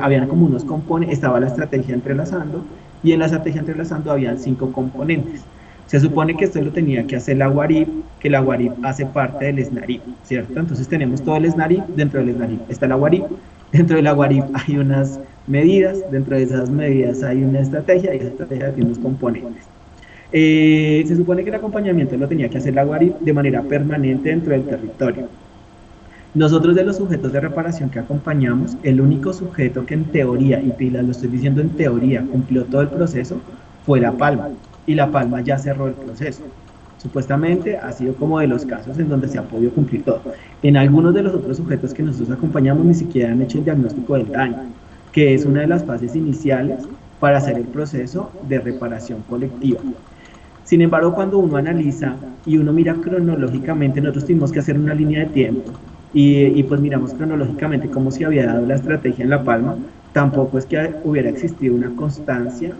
habían como unos componentes, estaba la estrategia entrelazando, y en la estrategia entrelazando habían 5 componentes. Se supone que esto lo tenía que hacer la UARIP, que la UARIP hace parte del SNARIP, ¿cierto? Entonces tenemos todo el SNARIP, dentro del SNARIP está la UARIP, dentro de la UARIP hay unas medidas, dentro de esas medidas hay una estrategia, y esa estrategia tiene unos componentes. Se supone que el acompañamiento lo tenía que hacer la UARIP de manera permanente dentro del territorio. Nosotros, de los sujetos de reparación que acompañamos, el único sujeto que en teoría, y pilas, lo estoy diciendo en teoría, cumplió todo el proceso, fue La Palma, y La Palma ya cerró el proceso. Supuestamente ha sido como de los casos en donde se ha podido cumplir todo. En algunos de los otros sujetos que nosotros acompañamos ni siquiera han hecho el diagnóstico del daño, que es una de las fases iniciales para hacer el proceso de reparación colectiva. Sin embargo, cuando uno analiza y uno mira cronológicamente, nosotros tuvimos que hacer una línea de tiempo, y pues miramos cronológicamente cómo se había dado la estrategia en La Palma. Tampoco es que hubiera existido una constancia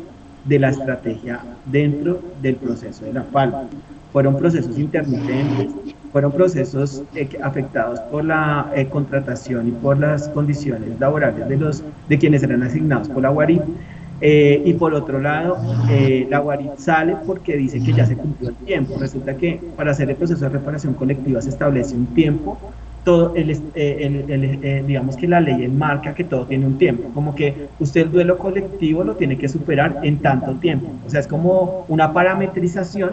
de la estrategia dentro del proceso de La Palma. Fueron procesos intermitentes, fueron procesos afectados por la contratación y por las condiciones laborales de quienes eran asignados por la UARIP. Y por otro lado, la UARIP sale porque dice que ya se cumplió el tiempo. Resulta que para hacer el proceso de reparación colectiva se establece un tiempo. Digamos que la ley enmarca que todo tiene un tiempo, como que usted el duelo colectivo lo tiene que superar en tanto tiempo. O sea, es como una parametrización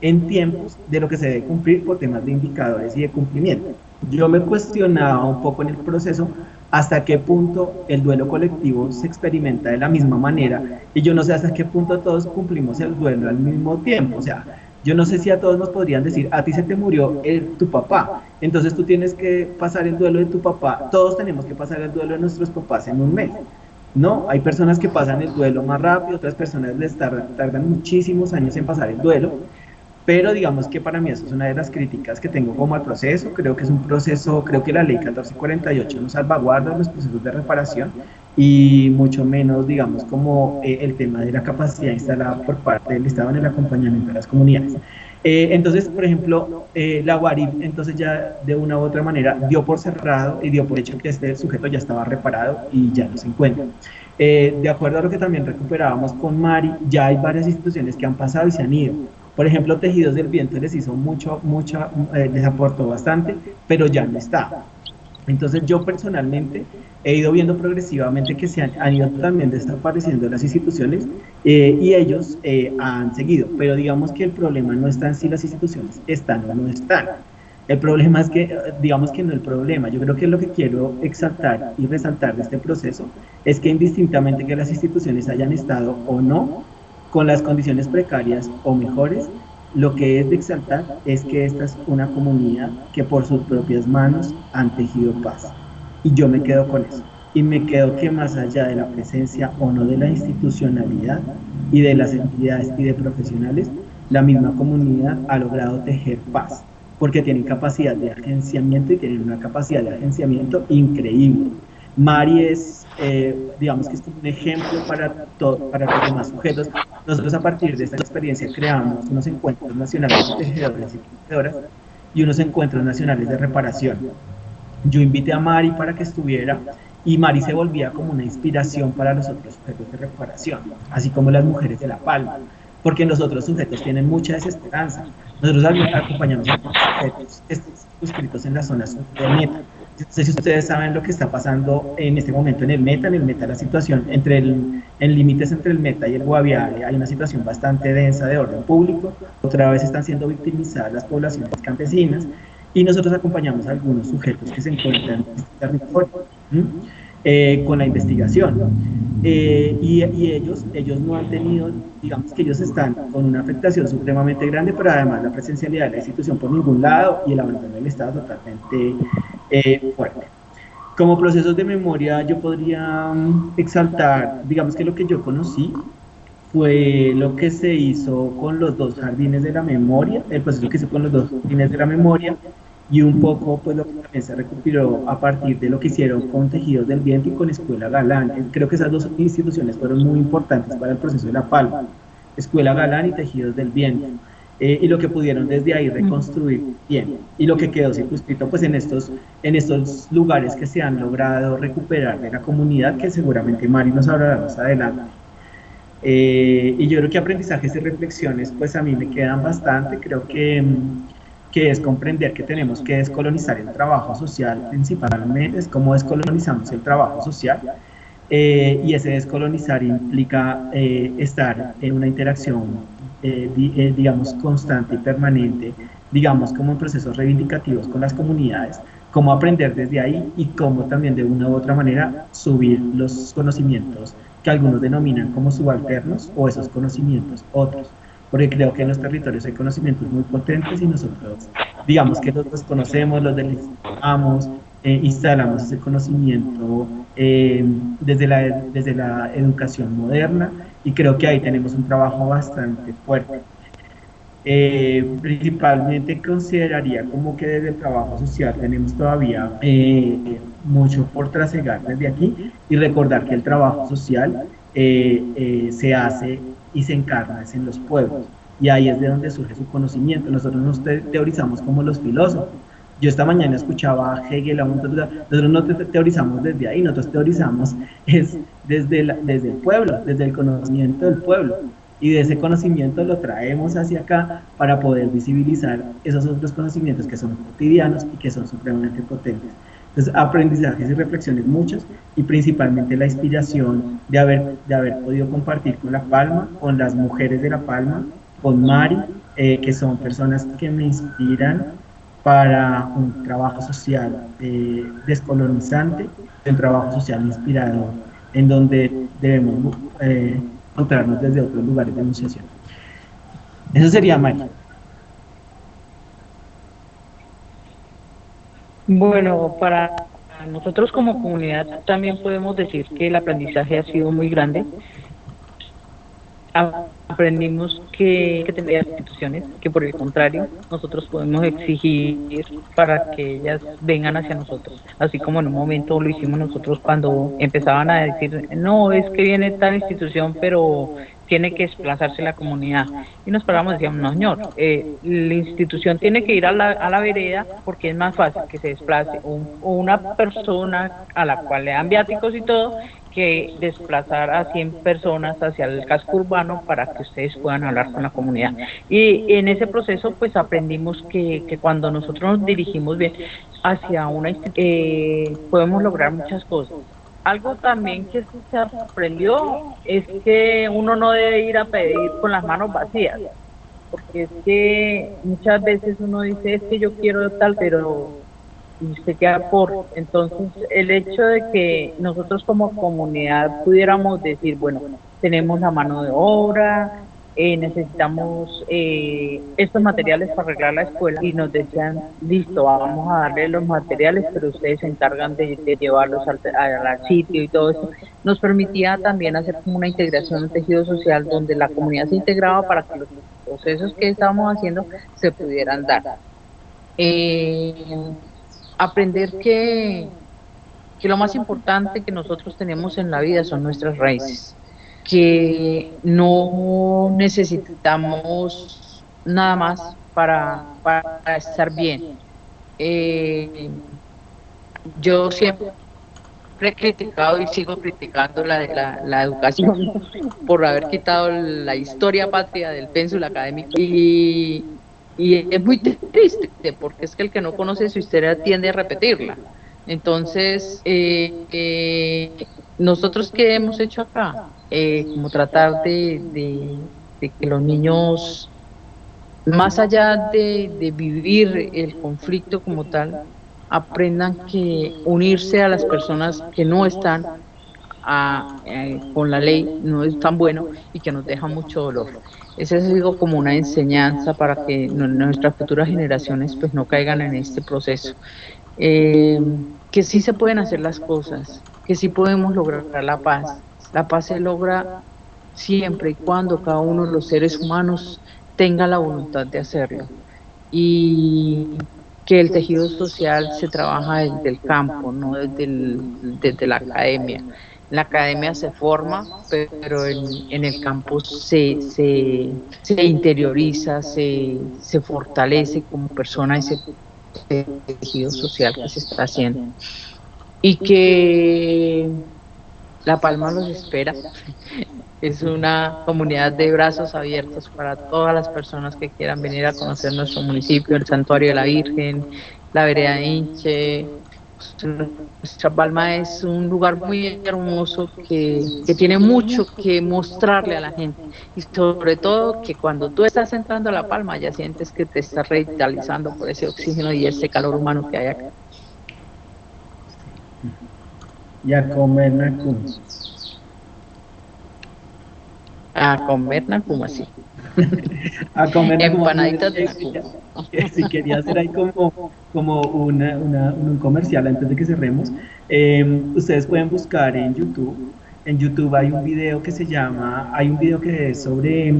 en tiempos de lo que se debe cumplir por temas de indicadores y de cumplimiento. Yo me cuestionaba un poco en el proceso hasta qué punto el duelo colectivo se experimenta de la misma manera, y yo no sé hasta qué punto todos cumplimos el duelo al mismo tiempo. O sea, yo no sé si a todos nos podrían decir, a ti se te murió tu papá, entonces tú tienes que pasar el duelo de tu papá, todos tenemos que pasar el duelo de nuestros papás en un mes. No, hay personas que pasan el duelo más rápido, otras personas les tardan muchísimos años en pasar el duelo, pero digamos que para mí eso es una de las críticas que tengo como al proceso. Creo que es un proceso, creo que la ley 1448 nos salvaguarda los procesos de reparación, y mucho menos, digamos, como el tema de la capacidad instalada por parte del Estado en el acompañamiento de las comunidades. Entonces, por ejemplo, la Guarip, entonces ya de una u otra manera dio por cerrado y dio por hecho que este sujeto ya estaba reparado y ya no se encuentra. De acuerdo a lo que también recuperábamos con Mari, ya hay varias instituciones que han pasado y se han ido. Por ejemplo, Tejidos del Viento les hizo les aportó bastante, pero ya no está. Entonces yo personalmente he ido viendo progresivamente que han ido también desapareciendo las instituciones y ellos han seguido, pero digamos que el problema no está en si las instituciones están o no están. El problema es que, digamos que no el problema, yo creo que lo que quiero exaltar y resaltar de este proceso es que indistintamente que las instituciones hayan estado o no con las condiciones precarias o mejores, lo que es de exaltar es que esta es una comunidad que por sus propias manos han tejido paz. Y yo me quedo con eso. Y me quedo que más allá de la presencia o no de la institucionalidad y de las entidades y de profesionales, la misma comunidad ha logrado tejer paz, porque tienen capacidad de agenciamiento y tienen una capacidad de agenciamiento increíble. Mari es, digamos que es un ejemplo para los demás sujetos. Nosotros a partir de esta experiencia creamos unos encuentros nacionales de tejedores y tejedoras y unos encuentros nacionales de reparación. Yo invité a Mari para que estuviera y Mari se volvía como una inspiración para los otros sujetos de reparación, así como las mujeres de La Palma, porque los otros sujetos tienen mucha desesperanza. Nosotros acompañamos a sujetos inscritos en la zona sur de Meta. No sé si ustedes saben lo que está pasando en este momento en el Meta la situación en límites entre el Meta y el Guaviare, hay una situación bastante densa de orden público, otra vez están siendo victimizadas las poblaciones campesinas, y nosotros acompañamos a algunos sujetos que se encuentran en este territorio con la investigación. Y ellos no han tenido, digamos que ellos están con una afectación supremamente grande, pero además la presencialidad de la institución por ningún lado y el abandono del Estado totalmente fuerte. Como procesos de memoria yo podría exaltar, digamos que lo que yo conocí fue lo que se hizo con los dos jardines de la memoria, el proceso que se hizo con los dos jardines de la memoria, y un poco pues lo que también se recuperó a partir de lo que hicieron con Tejidos del Viento y con Escuela Galán. Creo que esas dos instituciones fueron muy importantes para el proceso de La Palma, Escuela Galán y Tejidos del Viento, y lo que pudieron desde ahí reconstruir bien, y lo que quedó circunscrito pues en estos lugares que se han logrado recuperar de la comunidad, que seguramente Mari nos hablará más adelante. Y yo creo que aprendizajes y reflexiones pues a mí me quedan bastante. Creo que es comprender que tenemos que descolonizar el trabajo social principalmente, es cómo descolonizamos el trabajo social, y ese descolonizar implica estar en una interacción digamos constante y permanente, digamos como en procesos reivindicativos con las comunidades, cómo aprender desde ahí y cómo también de una u otra manera subir los conocimientos que algunos denominan como subalternos o esos conocimientos otros, porque creo que en los territorios hay conocimientos muy potentes y nosotros, digamos que los conocemos, los delegitimamos, instalamos ese conocimiento desde la educación moderna, y creo que ahí tenemos un trabajo bastante fuerte. Principalmente consideraría como que desde el trabajo social tenemos todavía mucho por trasegar desde aquí, y recordar que el trabajo social se hace y se encarna en los pueblos, y ahí es de donde surge su conocimiento. Nosotros no teorizamos como los filósofos. Yo esta mañana escuchaba a Hegel, nosotros no teorizamos desde ahí, nosotros teorizamos desde el pueblo, desde el conocimiento del pueblo, y de ese conocimiento lo traemos hacia acá para poder visibilizar esos otros conocimientos que son cotidianos y que son supremamente potentes. Entonces, aprendizajes y reflexiones muchos, y principalmente la inspiración de haber podido compartir con La Palma, con las mujeres de La Palma, con Mari, que son personas que me inspiran para un trabajo social descolonizante, un trabajo social inspirador, en donde debemos encontrarnos desde otros lugares de enunciación. Eso sería, Mari. Bueno, para nosotros como comunidad también podemos decir que el aprendizaje ha sido muy grande. aprendimos que tendría instituciones, que por el contrario, nosotros podemos exigir para que ellas vengan hacia nosotros, así como en un momento lo hicimos nosotros cuando empezaban a decir, no, es que viene tal institución, pero tiene que desplazarse la comunidad. Y nos paramos y decíamos, no, señor, la institución tiene que ir a la vereda porque es más fácil que se desplace una persona a la cual le dan viáticos y todo, que desplazar a 100 personas hacia el casco urbano para que ustedes puedan hablar con la comunidad. Y en ese proceso pues aprendimos que cuando nosotros nos dirigimos bien hacia una podemos lograr muchas cosas. Algo también que se aprendió es que uno no debe ir a pedir con las manos vacías, porque es que muchas veces uno dice, es que yo quiero tal, pero y se queda por. Entonces, el hecho de que nosotros como comunidad pudiéramos decir, bueno, tenemos la mano de obra, necesitamos estos materiales para arreglar la escuela, y nos decían, listo, vamos a darle los materiales, pero ustedes se encargan de llevarlos al sitio y todo eso, nos permitía también hacer como una integración, un tejido social donde la comunidad se integraba para que los procesos que estábamos haciendo se pudieran dar. Aprender que lo más importante que nosotros tenemos en la vida son nuestras raíces, que no necesitamos nada más para estar bien. Yo siempre he criticado y sigo criticando la educación por haber quitado la historia patria del pénsul académico, y es muy triste, porque es que el que no conoce su historia tiende a repetirla. Entonces, nosotros, ¿qué hemos hecho acá? Como tratar de que los niños, más allá de vivir el conflicto como tal, aprendan que unirse a las personas que no están con la ley no es tan bueno y que nos deja mucho dolor. Esa es algo como una enseñanza para que nuestras futuras generaciones pues no caigan en este proceso. Que sí se pueden hacer las cosas, que sí podemos lograr la paz. La paz se logra siempre y cuando cada uno de los seres humanos tenga la voluntad de hacerlo. Y que el tejido social se trabaja desde el campo, no desde la academia. La academia se forma, pero en el campo se interioriza, se fortalece como persona ese tejido social que se está haciendo. Y que La Palma los espera. Es una comunidad de brazos abiertos para todas las personas que quieran venir a conocer nuestro municipio, el Santuario de la Virgen, la vereda de Inche. Nuestra Palma es un lugar muy hermoso que tiene mucho que mostrarle a la gente, y sobre todo que cuando tú estás entrando a La Palma ya sientes que te estás revitalizando por ese oxígeno y ese calor humano que hay acá. Y a comer nacuma. A comer nacuma, sí. A comer empanaditas de nacuma. Si quería hacer ahí como un comercial antes de que cerremos. Ustedes pueden buscar en YouTube. En YouTube hay un video que es sobre,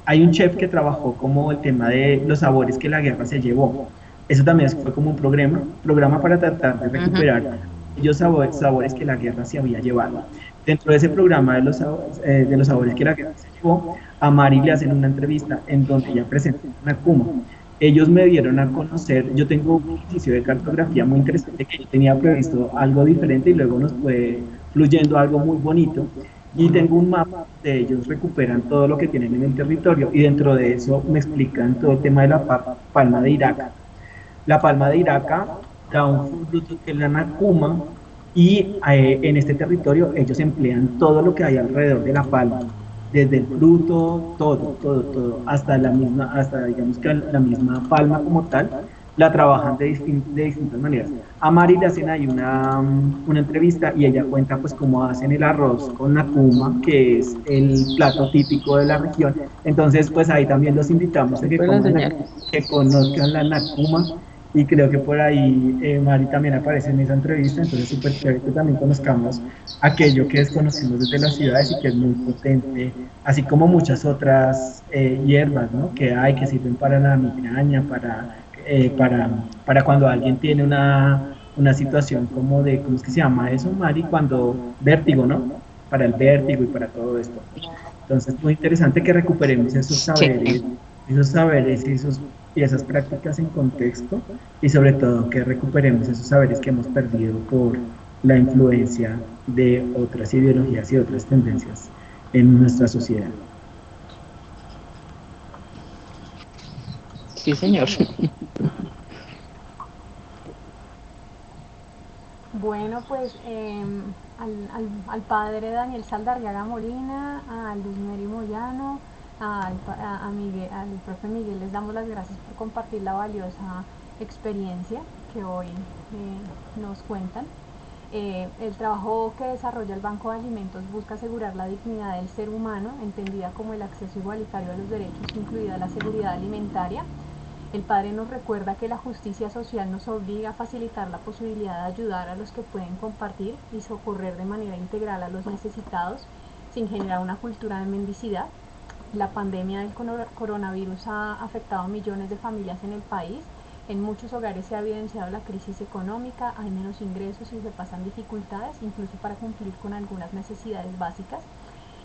hay un chef que trabajó como el tema de los sabores que la guerra se llevó. Eso también fue como un programa para tratar de recuperar aquellos sabores que la guerra se había llevado. Dentro de ese programa de los sabores que la guerra se llevó, a Mari le hacen una entrevista en donde ella presenta nacuma. Ellos me dieron a conocer, yo tengo un ejercicio de cartografía muy interesante, que yo tenía previsto algo diferente y luego nos fue fluyendo algo muy bonito, y tengo un mapa de ellos, recuperan todo lo que tienen en el territorio, y dentro de eso me explican todo el tema de la palma de Iraca. La palma de Iraca da un fruto que es la nacuma, y en este territorio ellos emplean todo lo que hay alrededor de la palma, desde el fruto, todo, hasta digamos que la misma palma como tal, la trabajan de distintas maneras. A Mari le hacen ahí una entrevista y ella cuenta pues cómo hacen el arroz con nacuma, que es el plato típico de la región. Entonces pues ahí también los invitamos a que conozcan la nacuma, Y creo que por ahí Mari también aparece en esa entrevista, entonces súper chévere que también conozcamos aquello que desconocimos desde las ciudades y que es muy potente, así como muchas otras hierbas, ¿no? Que hay que sirven para la migraña, para cuando alguien tiene una situación como de, ¿cómo es que se llama eso, Mari? Cuando vértigo, ¿no? Para el vértigo y para todo esto. Entonces, muy interesante que recuperemos Sí. esos saberes y esas prácticas en contexto y sobre todo que recuperemos esos saberes que hemos perdido por la influencia de otras ideologías y otras tendencias en nuestra sociedad. Sí, señor. Bueno, pues al padre Daniel Saldarriaga Molina, a Luz Mary Moyano, a Miguel, al profe Miguel, les damos las gracias por compartir la valiosa experiencia que hoy nos cuentan. El trabajo que desarrolla el Banco de Alimentos busca asegurar la dignidad del ser humano, entendida como el acceso igualitario a los derechos, incluida la seguridad alimentaria. El Padre nos recuerda que la justicia social nos obliga a facilitar la posibilidad de ayudar a los que pueden compartir y socorrer de manera integral a los necesitados sin generar una cultura de mendicidad. La pandemia del coronavirus ha afectado a millones de familias en el país. En muchos hogares se ha evidenciado la crisis económica, hay menos ingresos y se pasan dificultades, incluso para cumplir con algunas necesidades básicas.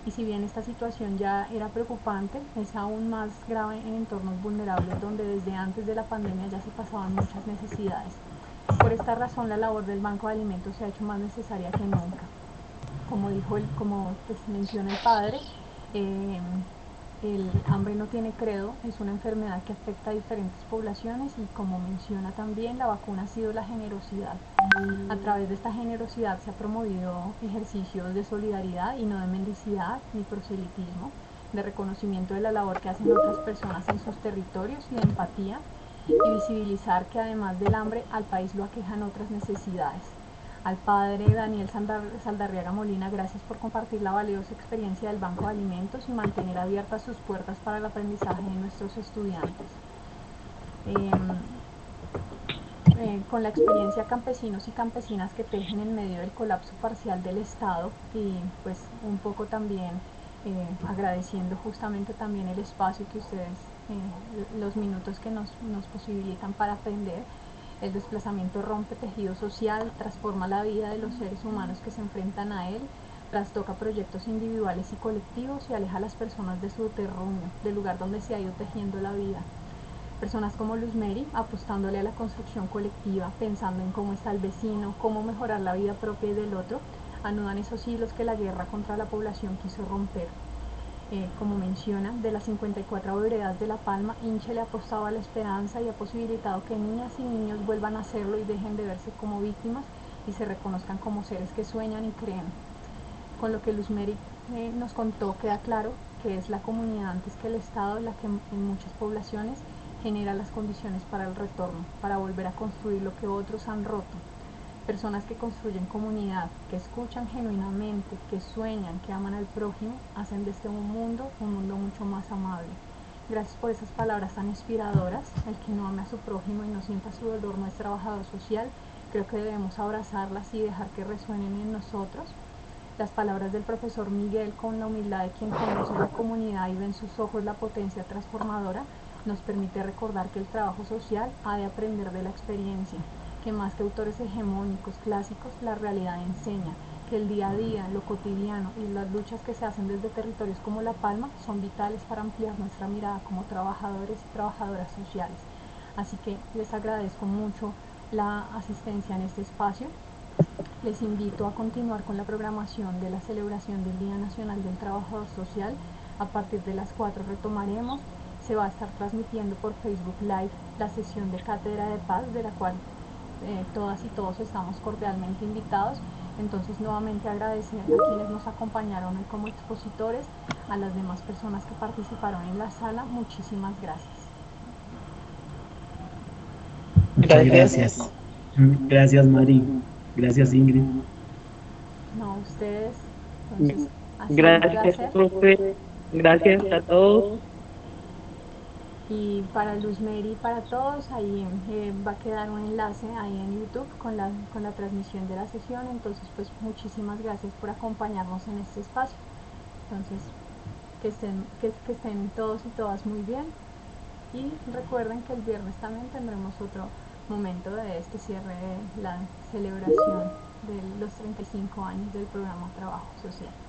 Y si bien esta situación ya era preocupante, es aún más grave en entornos vulnerables donde desde antes de la pandemia ya se pasaban muchas necesidades. Por esta razón, la labor del Banco de Alimentos se ha hecho más necesaria que nunca. Como pues menciona el padre, eh, el hambre no tiene credo, es una enfermedad que afecta a diferentes poblaciones y como menciona también, la vacuna ha sido la generosidad. A través de esta generosidad se ha promovido ejercicios de solidaridad y no de mendicidad ni proselitismo, de reconocimiento de la labor que hacen otras personas en sus territorios y de empatía, y visibilizar que además del hambre al país lo aquejan otras necesidades. Al padre Daniel Saldarriaga Molina, gracias por compartir la valiosa experiencia del Banco de Alimentos y mantener abiertas sus puertas para el aprendizaje de nuestros estudiantes. Eh, con la experiencia campesinos y campesinas que tejen en medio del colapso parcial del Estado y pues un poco también agradeciendo justamente también el espacio que ustedes, los minutos que nos posibilitan para aprender. El desplazamiento rompe tejido social, transforma la vida de los seres humanos que se enfrentan a él, trastoca proyectos individuales y colectivos y aleja a las personas de su terruño, del lugar donde se ha ido tejiendo la vida. Personas como Luz Mary, apostándole a la construcción colectiva, pensando en cómo está el vecino, cómo mejorar la vida propia y del otro, anudan esos hilos que la guerra contra la población quiso romper. Como menciona, de las 54 veredas de La Palma, Inche le ha apostado a la esperanza y ha posibilitado que niñas y niños vuelvan a hacerlo y dejen de verse como víctimas y se reconozcan como seres que sueñan y creen. Con lo que Luz Mary nos contó, queda claro que es la comunidad antes que el Estado la que en muchas poblaciones genera las condiciones para el retorno, para volver a construir lo que otros han roto. Personas que construyen comunidad, que escuchan genuinamente, que sueñan, que aman al prójimo, hacen de este un mundo mucho más amable. Gracias por esas palabras tan inspiradoras. El que no ame a su prójimo y no sienta su dolor no es trabajador social. Creo que debemos abrazarlas y dejar que resuenen en nosotros. Las palabras del profesor Miguel, con la humildad de quien conoce la comunidad y ve en sus ojos la potencia transformadora, nos permite recordar que el trabajo social ha de aprender de la experiencia, que más que autores hegemónicos clásicos, la realidad enseña que el día a día, lo cotidiano y las luchas que se hacen desde territorios como La Palma son vitales para ampliar nuestra mirada como trabajadores y trabajadoras sociales. Así que les agradezco mucho la asistencia en este espacio. Les invito a continuar con la programación de la celebración del Día Nacional del Trabajador Social. A partir de las 4 retomaremos. Se va a estar transmitiendo por Facebook Live la sesión de Cátedra de Paz, de la cual todas y todos estamos cordialmente invitados. Entonces, nuevamente agradecer a quienes nos acompañaron hoy como expositores, a las demás personas que participaron en la sala. Muchísimas gracias. Muchas Gracias. gracias. Gracias, Mari. Gracias, Ingrid. No, a ustedes. Entonces, ha sido un Gracias, placer. profe. Gracias a todos. Y para Luz Mary y para todos, ahí va a quedar un enlace ahí en YouTube con la transmisión de la sesión. Entonces, pues muchísimas gracias por acompañarnos en este espacio. Entonces, que estén todos y todas muy bien. Y recuerden que el viernes también tendremos otro momento de este cierre de la celebración de los 35 años del programa Trabajo Social.